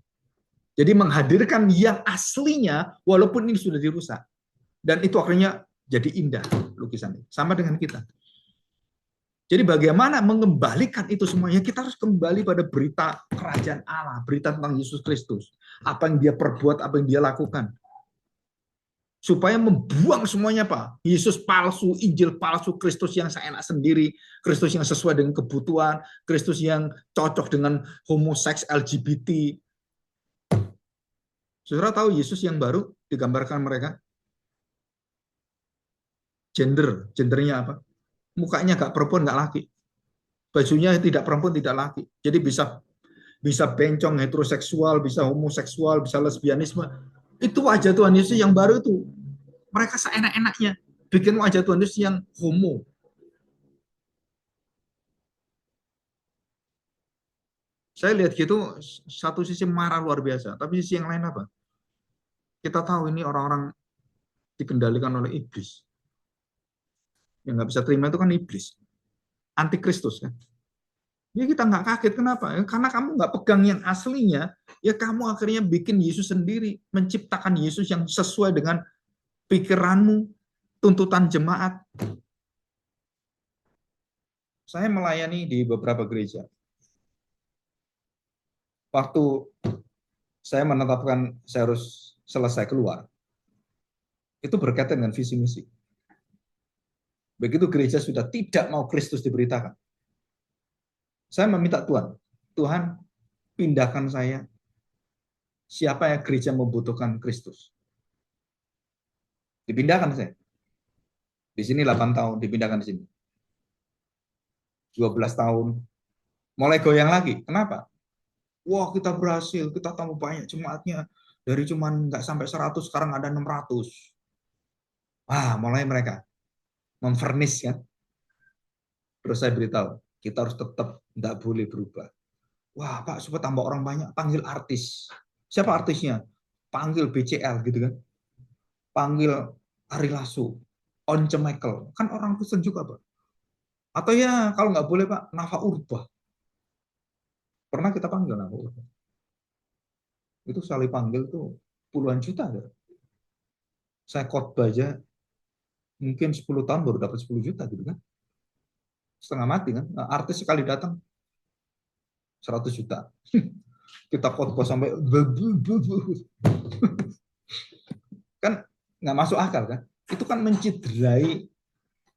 Jadi menghadirkan yang aslinya walaupun ini sudah dirusak. Dan itu akhirnya jadi indah lukisan ini. Sama dengan kita. Jadi bagaimana mengembalikan itu semuanya? Kita harus kembali pada berita kerajaan Allah, berita tentang Yesus Kristus. Apa yang dia perbuat, apa yang dia lakukan. Supaya membuang semuanya, Pak. Yesus palsu, Injil palsu, Kristus yang seenak sendiri, Kristus yang sesuai dengan kebutuhan, Kristus yang cocok dengan homoseks, LGBT. Saudara tahu Yesus yang baru digambarkan mereka? Gendernya apa? Mukanya nggak perempuan, nggak laki. Bajunya tidak perempuan, tidak laki. Jadi bisa bencong, heteroseksual, bisa homoseksual, bisa lesbianisme. Itu wajah Tuhan Yesus yang baru itu. Mereka seenak-enaknya bikin wajah Tuhan Yesus yang homo. Saya lihat gitu, satu sisi marah luar biasa, tapi sisi yang lain apa? Kita tahu ini orang-orang dikendalikan oleh iblis. Yang nggak bisa terima itu kan iblis, antikristus kan. Ya kita nggak kaget, kenapa? Karena kamu nggak pegang yang aslinya, ya kamu akhirnya bikin Yesus sendiri, menciptakan Yesus yang sesuai dengan pikiranmu, tuntutan jemaat. Saya melayani di beberapa gereja. Waktu saya menetapkan saya harus selesai keluar, itu berkaitan dengan visi misi. Begitu gereja sudah tidak mau Kristus diberitakan, saya meminta Tuhan, Tuhan pindahkan saya, siapa yang gereja membutuhkan Kristus. Dipindahkan saya. Di sini 8 tahun, dipindahkan di sini. 12 tahun, mulai goyang lagi. Kenapa? Wah, kita berhasil, kita tambah banyak jemaatnya. Dari cuman nggak sampai 100, sekarang ada 600. Wah, mulai mereka memfurnish kan. Terus saya beritahu, kita harus tetap nggak boleh berubah. Wah, Pak, supaya tambah orang banyak, panggil artis. Siapa artisnya? Panggil BCL gitu kan. Panggil Ari Lasso, Once Michael. Kan orang Kristen juga, Pak. Atau ya, kalau nggak boleh, Pak, Nafa Urbah. Pernah kita panggil Nafa Urbah. Itu sekali panggil tuh puluhan juta. Ya. Saya khotbah aja mungkin 10 tahun baru dapat 10 juta gitu kan. Setengah mati kan. Nah, artis sekali datang 100 juta. Kita khotbah sampai kan nggak masuk akal kan. Itu kan menciderai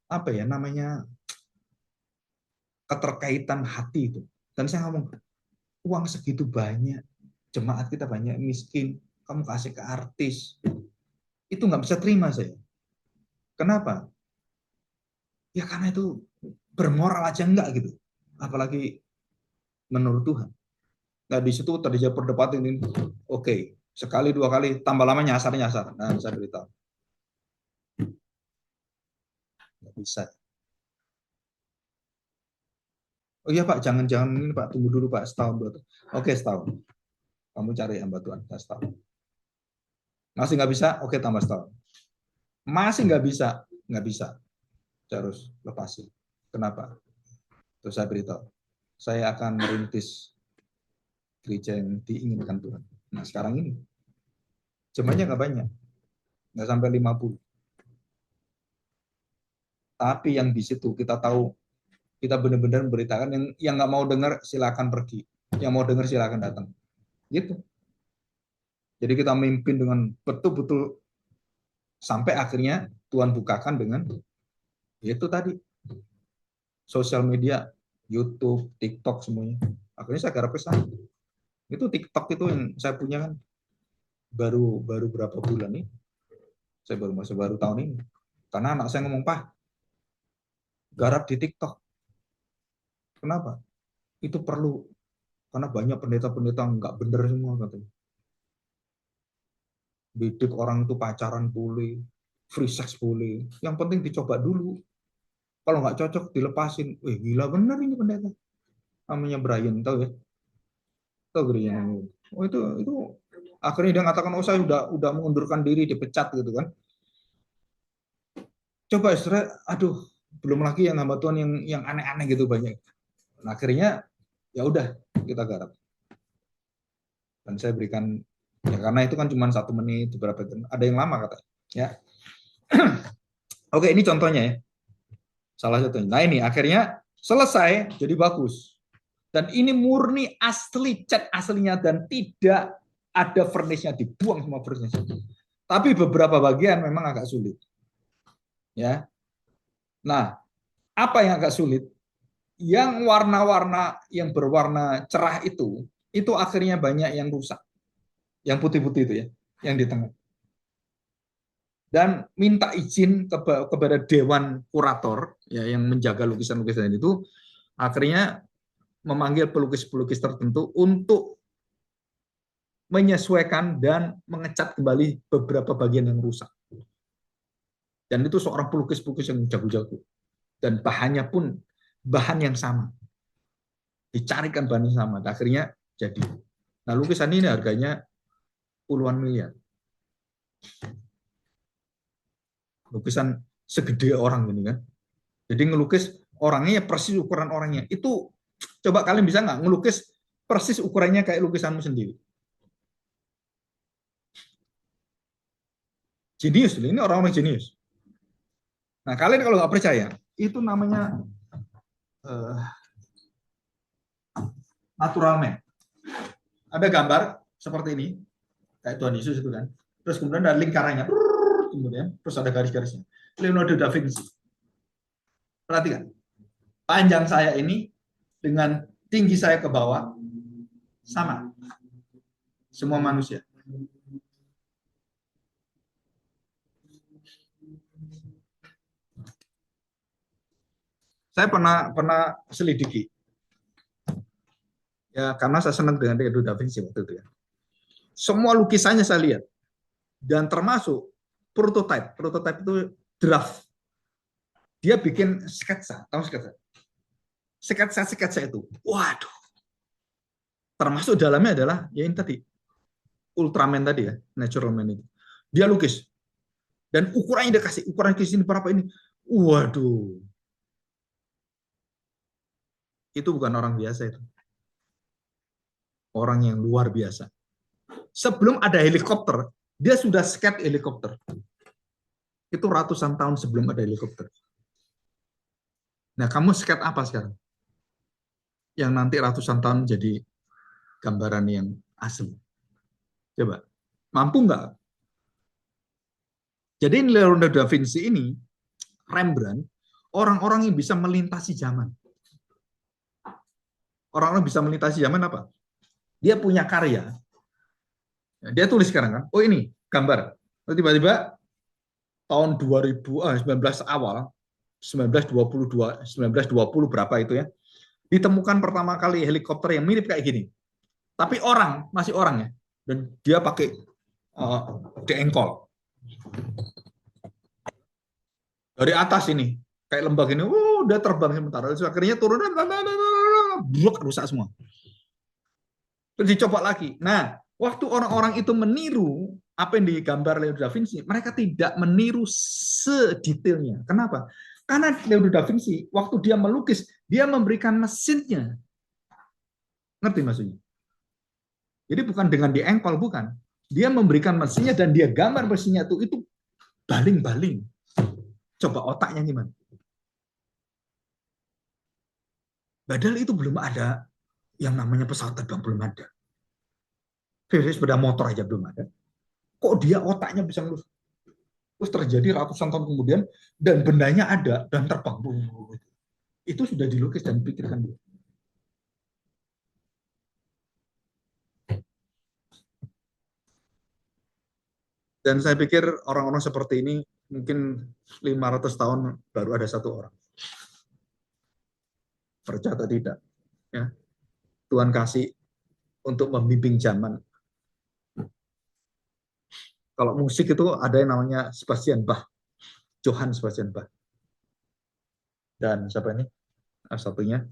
apa ya namanya keterkaitan hati itu. Dan saya ngomong, uang segitu banyak, jemaat kita banyak miskin, kamu kasih ke artis. Itu nggak bisa terima saya. Kenapa? Ya karena itu bermoral aja enggak gitu. Apalagi menurut Tuhan. Nah di situ tadi saya perdebatan ini, oke, sekali dua kali tambah lama nyasar. Nah saya beritahu, nggak bisa. Oh iya Pak, jangan ini Pak, tunggu dulu Pak, setahun dulu. Oke setahun. Kamu cari hamba Tuhan, setahun. Masih nggak bisa? Oke tambah setahun. Masih nggak bisa. Saya harus lepasin. Kenapa? Terus saya beritahu, saya akan merintis gereja yang diinginkan Tuhan. Nah sekarang ini jemaahnya nggak banyak, nggak sampai 50. Tapi yang di situ kita tahu Kita benar-benar memberitakan, yang nggak mau dengar silakan pergi, yang mau dengar silakan datang. Gitu. Jadi kita memimpin dengan betul-betul sampai akhirnya Tuhan bukakan dengan itu tadi, sosial media, YouTube, TikTok semuanya. Akhirnya saya garap ke sana. Itu TikTok itu yang saya punya kan baru berapa bulan nih. Saya baru tahun ini. Karena anak saya ngomong, "Pak, garap di TikTok." Kenapa? Itu perlu. Karena banyak pendeta-pendeta nggak bener semua katanya. Bidik orang itu pacaran boleh, free sex boleh. Yang penting dicoba dulu. Kalau nggak cocok dilepasin. Wih, gila bener ini pendeta. Namanya Brian, tahu ya? Tahu Brian? Oh, itu akhirnya dia mengatakan, oh saya udah mengundurkan diri, dipecat gitu kan. Coba istirahat, aduh, belum lagi yang hamba Tuhan yang aneh-aneh gitu banyak. Nah, akhirnya ya udah kita garap. Dan saya berikan, ya karena itu kan cuma 1 menit, beberapa jam. Ada yang lama katanya. Ya. Oke, ini contohnya ya. Salah satunya. Nah ini akhirnya selesai, jadi bagus. Dan ini murni asli, cat aslinya, dan tidak ada varnisnya, dibuang semua varnisnya. Tapi beberapa bagian memang agak sulit. Ya. Nah, apa yang agak sulit? Yang warna-warna yang berwarna cerah itu akhirnya banyak yang rusak. Yang putih-putih itu ya, yang di tengah. Dan minta izin kepada dewan kurator ya yang menjaga lukisan-lukisan itu, akhirnya memanggil pelukis-pelukis tertentu untuk menyesuaikan dan mengecat kembali beberapa bagian yang rusak. Dan itu seorang pelukis-pelukis yang jago-jago. Dan bahannya pun bahan yang sama. Dicarikan bahan yang sama. Akhirnya jadi. Nah, lukisan ini harganya puluhan miliar. Lukisan segede orang ini kan. Jadi ngelukis orangnya persis ukuran orangnya. Itu coba kalian bisa nggak ngelukis persis ukurannya kayak lukisanmu sendiri? Jenius, ini orang-orang jenius. Nah, kalian kalau nggak percaya, itu namanya natural man. Ada gambar seperti ini, kayak Tuhan Yesus itu kan. Terus kemudian ada lingkarannya, kemudian terus ada garis-garisnya. Leonardo da Vinci. Perhatikan, panjang saya ini dengan tinggi saya ke bawah sama. Semua manusia. Saya pernah selidiki. Ya, karena saya senang dengan Leonardo da Vinci waktu itu ya. Semua lukisannya saya lihat. Dan termasuk prototype. Prototype itu draft. Dia bikin sketsa, tahu sketsa? Sketsa itu. Waduh. Termasuk dalamnya adalah ya ini tadi. Ultraman tadi ya, natural man itu. Dia lukis. Dan ukurannya dia kasih, ukuran di sini berapa ini. Waduh. Itu bukan orang biasa itu. Orang yang luar biasa. Sebelum ada helikopter, dia sudah sketch helikopter. Itu ratusan tahun sebelum ada helikopter. Nah, kamu sketch apa sekarang? Yang nanti ratusan tahun jadi gambaran yang asli. Coba, mampu nggak? Jadi Leonardo da Vinci ini, Rembrandt, orang-orang yang bisa melintasi zaman. Orang-orang bisa melintasi zaman apa? Dia punya karya. Dia tulis sekarang kan, oh ini gambar. Tiba-tiba tahun 2019 awal, 1922, 1920 berapa itu ya, ditemukan pertama kali helikopter yang mirip kayak gini. Tapi masih orang ya. Dan dia pakai deengkol. Dari atas ini, kayak lembag ini, udah terbang sementara. Terus akhirnya turun, rusak semua. Terus dicoba lagi. Nah, waktu orang-orang itu meniru apa yang digambar Leonardo da Vinci, mereka tidak meniru sedetailnya. Kenapa? Karena Leonardo da Vinci, waktu dia melukis, dia memberikan mesinnya. Ngerti maksudnya? Jadi bukan dengan diengkol, bukan. Dia memberikan mesinnya dan dia gambar mesinnya itu baling-baling. Coba otaknya gimana? Padahal itu belum ada yang namanya pesawat terbang, belum ada. Sepeda motor aja belum ada. Kok dia otaknya bisa ngelus? Terus terjadi ratusan tahun kemudian dan bendanya ada dan terbang. Itu sudah dilukis dan dipikirkan dia. Dan saya pikir orang-orang seperti ini mungkin 500 tahun baru ada satu orang. Percaya atau tidak. Ya. Tuhan kasih untuk membimbing zaman. Kalau musik itu ada yang namanya Sebastian Bach, Johann Sebastian Bach. Dan siapa ini? Satunya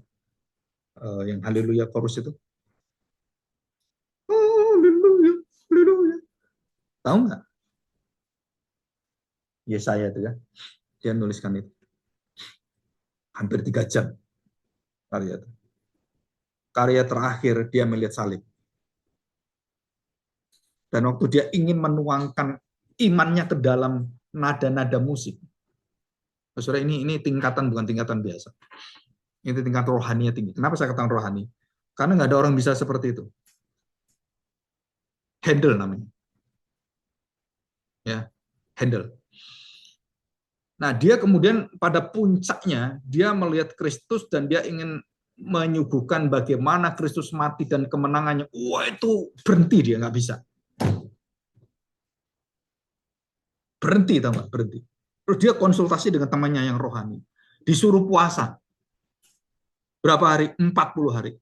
yang Haleluya chorus itu. Haleluya, Haleluya. Tahu nggak? Yesaya itu ya. Dia nuliskan itu. Hampir 3 jam karya itu. Karya terakhir dia melihat salib. Dan waktu dia ingin menuangkan imannya ke dalam nada-nada musik. Saudara, ini tingkatan, bukan tingkatan biasa. Ini tingkat rohaninya tinggi. Kenapa saya katakan rohani? Karena nggak ada orang bisa seperti itu. Handel namanya. Ya, Handel. Nah, dia kemudian pada puncaknya, dia melihat Kristus dan dia ingin menyuguhkan bagaimana Kristus mati dan kemenangannya. Wah, itu berhenti dia, nggak bisa. Berhenti, tahu nggak? Berhenti. Terus dia konsultasi dengan temannya yang rohani. Disuruh puasa. Berapa hari? 40 hari.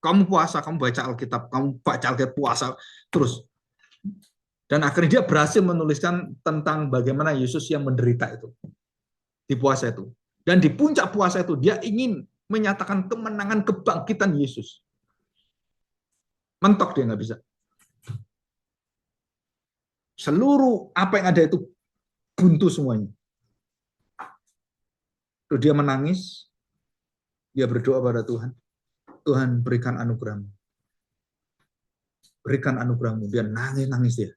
Kamu puasa, kamu baca Alkitab, kamu baca Alkitab puasa. Terus. Dan akhirnya dia berhasil menuliskan tentang bagaimana Yesus yang menderita itu. Di puasa itu. Dan di puncak puasa itu, dia ingin menyatakan kemenangan kebangkitan Yesus. Mentok dia nggak bisa. Seluruh apa yang ada itu buntu semuanya. Terus dia menangis, dia berdoa pada Tuhan. Tuhan berikan anugerahmu. Berikan anugerahmu. Dia nangis-nangis dia.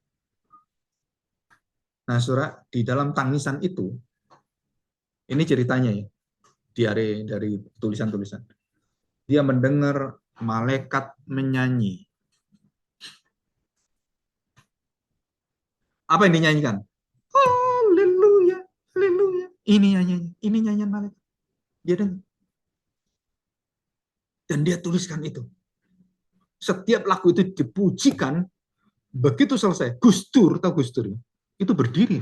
Nah, saudara, di dalam tangisan itu, ini ceritanya ya, dari tulisan-tulisan. Dia mendengar malaikat menyanyi. Apa yang dinyanyikan? Haleluya, haleluya. Ini nyanyian malaikat. Dia dengar. Dan dia tuliskan itu. Setiap lagu itu dipujikan, begitu selesai, Gus Dur, tahu Gus Dur? Itu berdiri.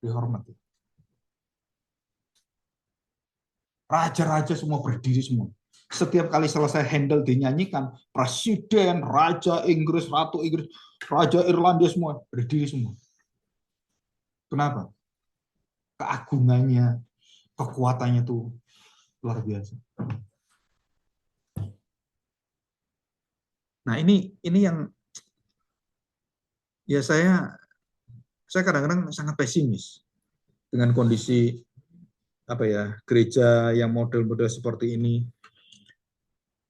Dihormati. Raja-raja semua berdiri semua. Setiap kali selesai Handel dinyanyikan, presiden, raja Inggris, ratu Inggris, raja Irlandia semua berdiri semua. Kenapa? Keagungannya, kekuatannya tuh luar biasa. Nah, ini yang ya saya kadang-kadang sangat pesimis dengan kondisi apa ya, gereja yang model-model seperti ini.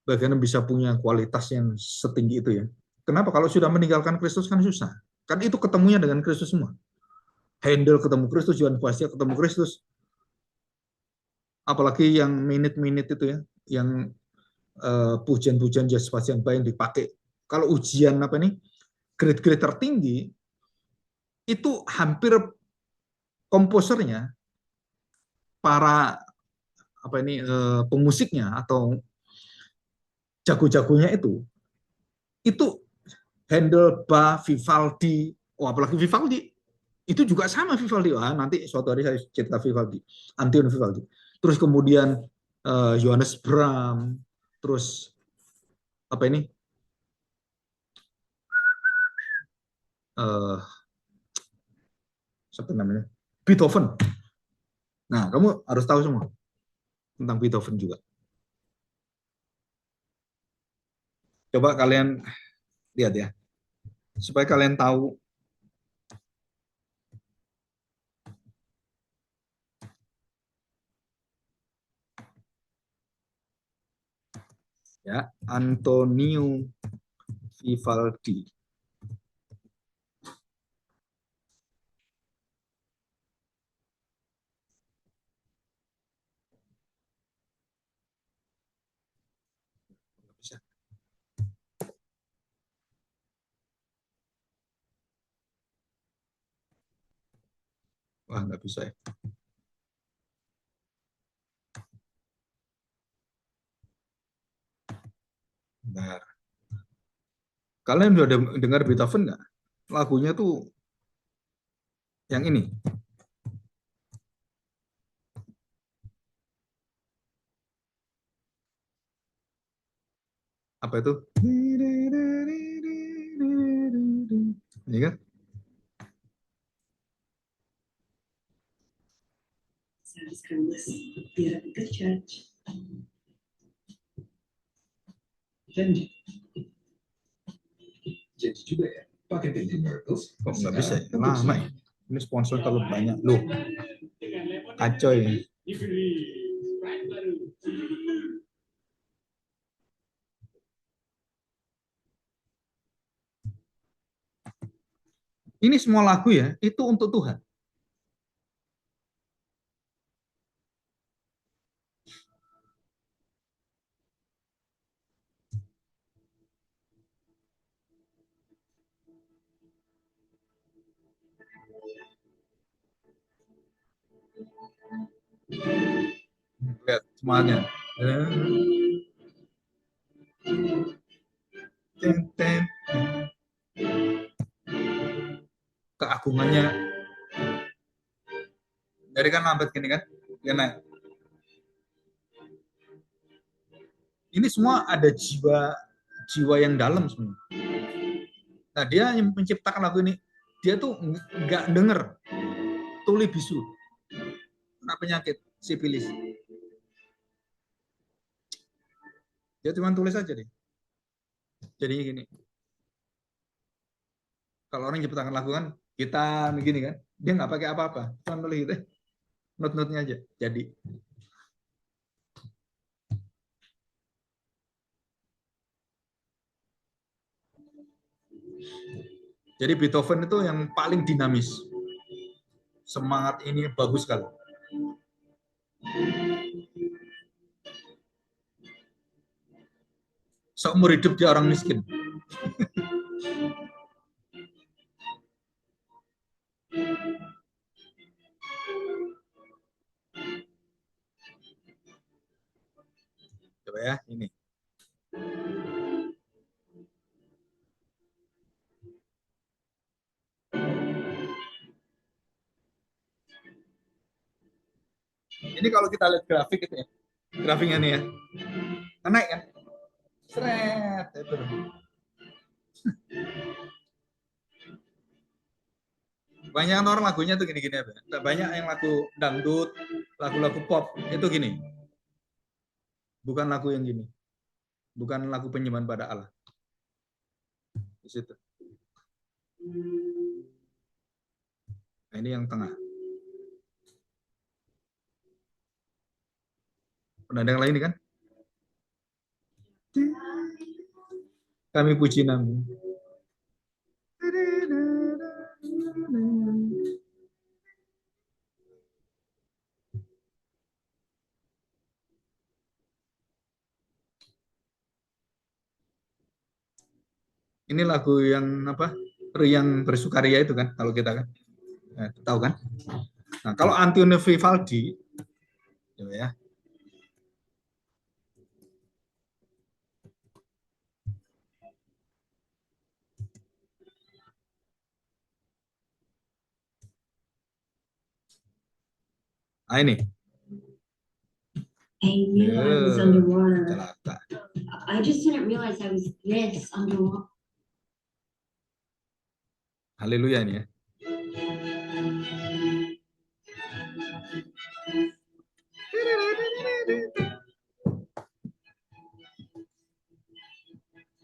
Bagaimana bisa punya kualitas yang setinggi itu ya? Kenapa? Kalau sudah meninggalkan Kristus kan susah. Kan itu ketemunya dengan Kristus semua. Handel ketemu Kristus, Johannes Sebastian ketemu Kristus. Apalagi yang minute-minute itu ya, yang pujian-pujian Johannes Sebastian yang dipakai. Kalau ujian apa nih, grade-grade tertinggi, itu hampir komposernya, para apa ini pemusiknya atau jago-jagonya itu Handel, Bach, Vivaldi, apalagi Vivaldi, itu juga sama Vivaldi. Nanti suatu hari saya cerita Vivaldi, Anton Vivaldi. Terus kemudian Johannes Brahms, terus apa ini? Uh, Siapa namanya? Beethoven. Nah, kamu harus tahu semua tentang Beethoven juga. Coba kalian lihat ya, supaya kalian tahu ya, Antonio Vivaldi. Bisa. Wah, nggak bisa ya. Bentar. Kalian udah dengar Beethoven nggak? Lagunya tuh yang ini. Apa itu? Ini kan? Jadi juga ya, pakai Daily Miracles. Kok nggak bisa ya? Lama ya? Ini sponsor terlalu banyak. Loh, kacau ya. Ini semua lagu ya, itu untuk Tuhan. Lihat semuanya. Keagungannya dari kan lambat gini kan, dia naik. Ini semua ada jiwa yang dalam semua. Nah, dia yang menciptakan lagu ini, dia tuh nggak denger tuli bisu, kena penyakit sipilis. Dia cuma tulis aja deh. Jadi gini, kalau orang ciptakan lagu kan, kita begini kan, dia nggak pakai apa-apa, cuma tulis gitu, not-notnya aja. Jadi Beethoven itu yang paling dinamis. Semangat ini bagus sekali. Seumur hidup dia orang miskin. Coba ya, ini. Ini kalau kita lihat grafik itu ya, grafiknya nih ya, naik kan, seret itu. Banyak orang lagunya tuh gini-gini apa? Banyak yang lagu dangdut, lagu-lagu pop itu gini, bukan lagu yang gini, bukan lagu penyembahan pada Allah. Di situ. Nah, ini yang tengah. Pernah ada yang lain kan? Kami puji nama. Ini lagu yang apa? Riang bersukaria itu kan, kalau kita kan, tahu kan? Nah, kalau Antonio Vivaldi, ya. Nah, ini. I knew I was underwater. Celaka. I just didn't realize I was this underwater. Haleluya ini ya.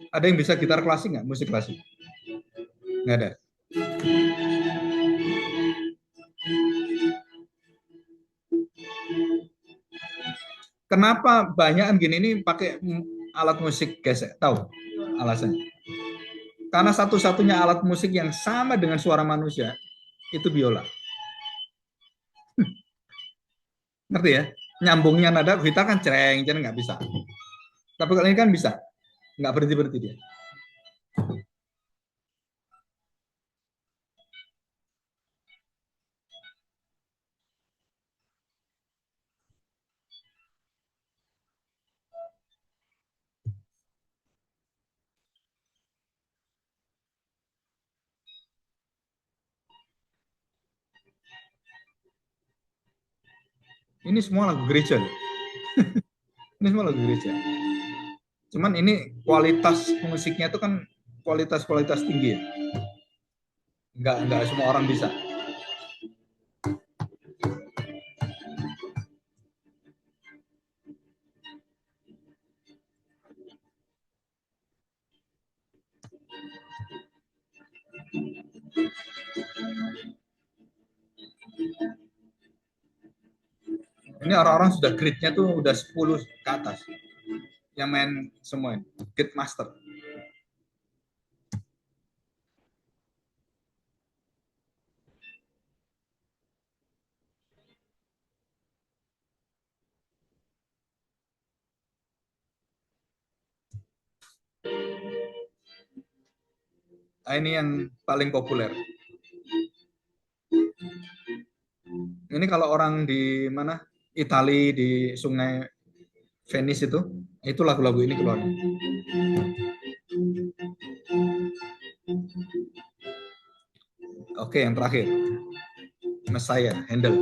Ada yang bisa gitar klasik nggak? Musik klasik? Nggak ada. Kenapa banyak gini ini pakai alat musik gesek? Tahu alasannya? Karena satu-satunya alat musik yang sama dengan suara manusia itu biola. Ngerti ya? Nyambungnya nada gitar kan cereng nggak bisa. Tapi kalau ini kan bisa. nggak berhenti dia. Ini semua lagu gereja. Ini semua lagu gereja. Cuman ini kualitas musiknya itu kan kualitas tinggi ya. Nggak semua orang bisa. Ini orang-orang sudah grade-nya tuh udah 10 ke atas. Yang main semua ini. Grade master. Nah, ini yang paling populer. Ini kalau orang di mana? Itali di Sungai Venice itu lagu-lagu ini keluar. Oke, yang terakhir. Messiah, Handel.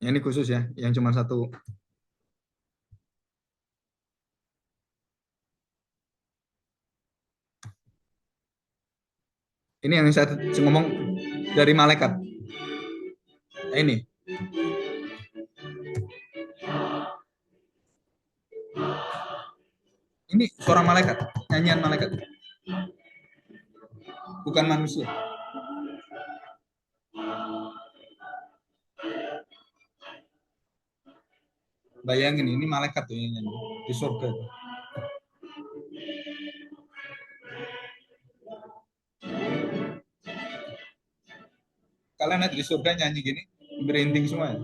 Ini khusus ya, yang cuma satu. Ini yang saya ngomong dari malaikat. Nah, ini. Ini suara malaikat, nyanyian malaikat. Bukan manusia. Bayangin ini malaikat tuh yang nyanyi di surga. Kalian lihat di surga nyanyi gini, merinding semua. Ya?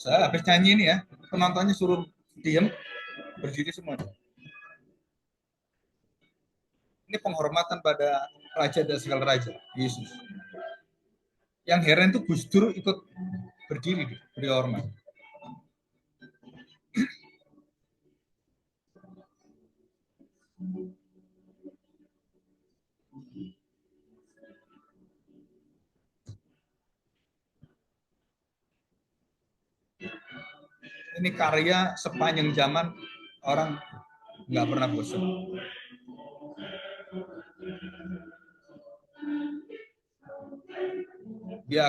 Saya habis nyanyi ini ya, penontonnya suruh diam, berdiri semua. Ini penghormatan pada raja dan segala raja, Yesus. Yang heran itu Gus Dur ikut berdiri, beri hormat. Ini karya sepanjang zaman, orang nggak pernah bosan. Dia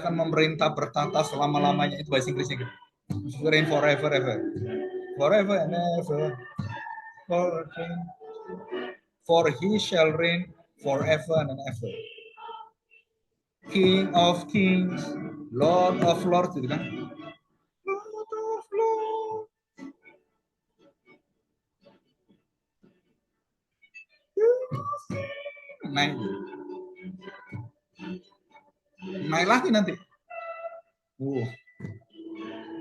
akan memerintah bertata selama-lamanya, itu bahasa Inggrisnya gitu. Reign forever ever. Forever and ever. For he shall reign forever and ever. King of kings, Lord of lords, gitu kan? Lord of lords. Naik. Naik lagi nanti.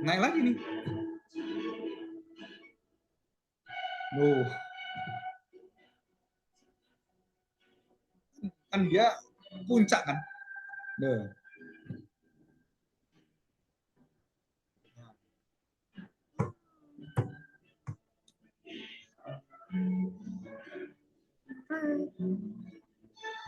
Naik lagi nih. Kan dia puncak kan.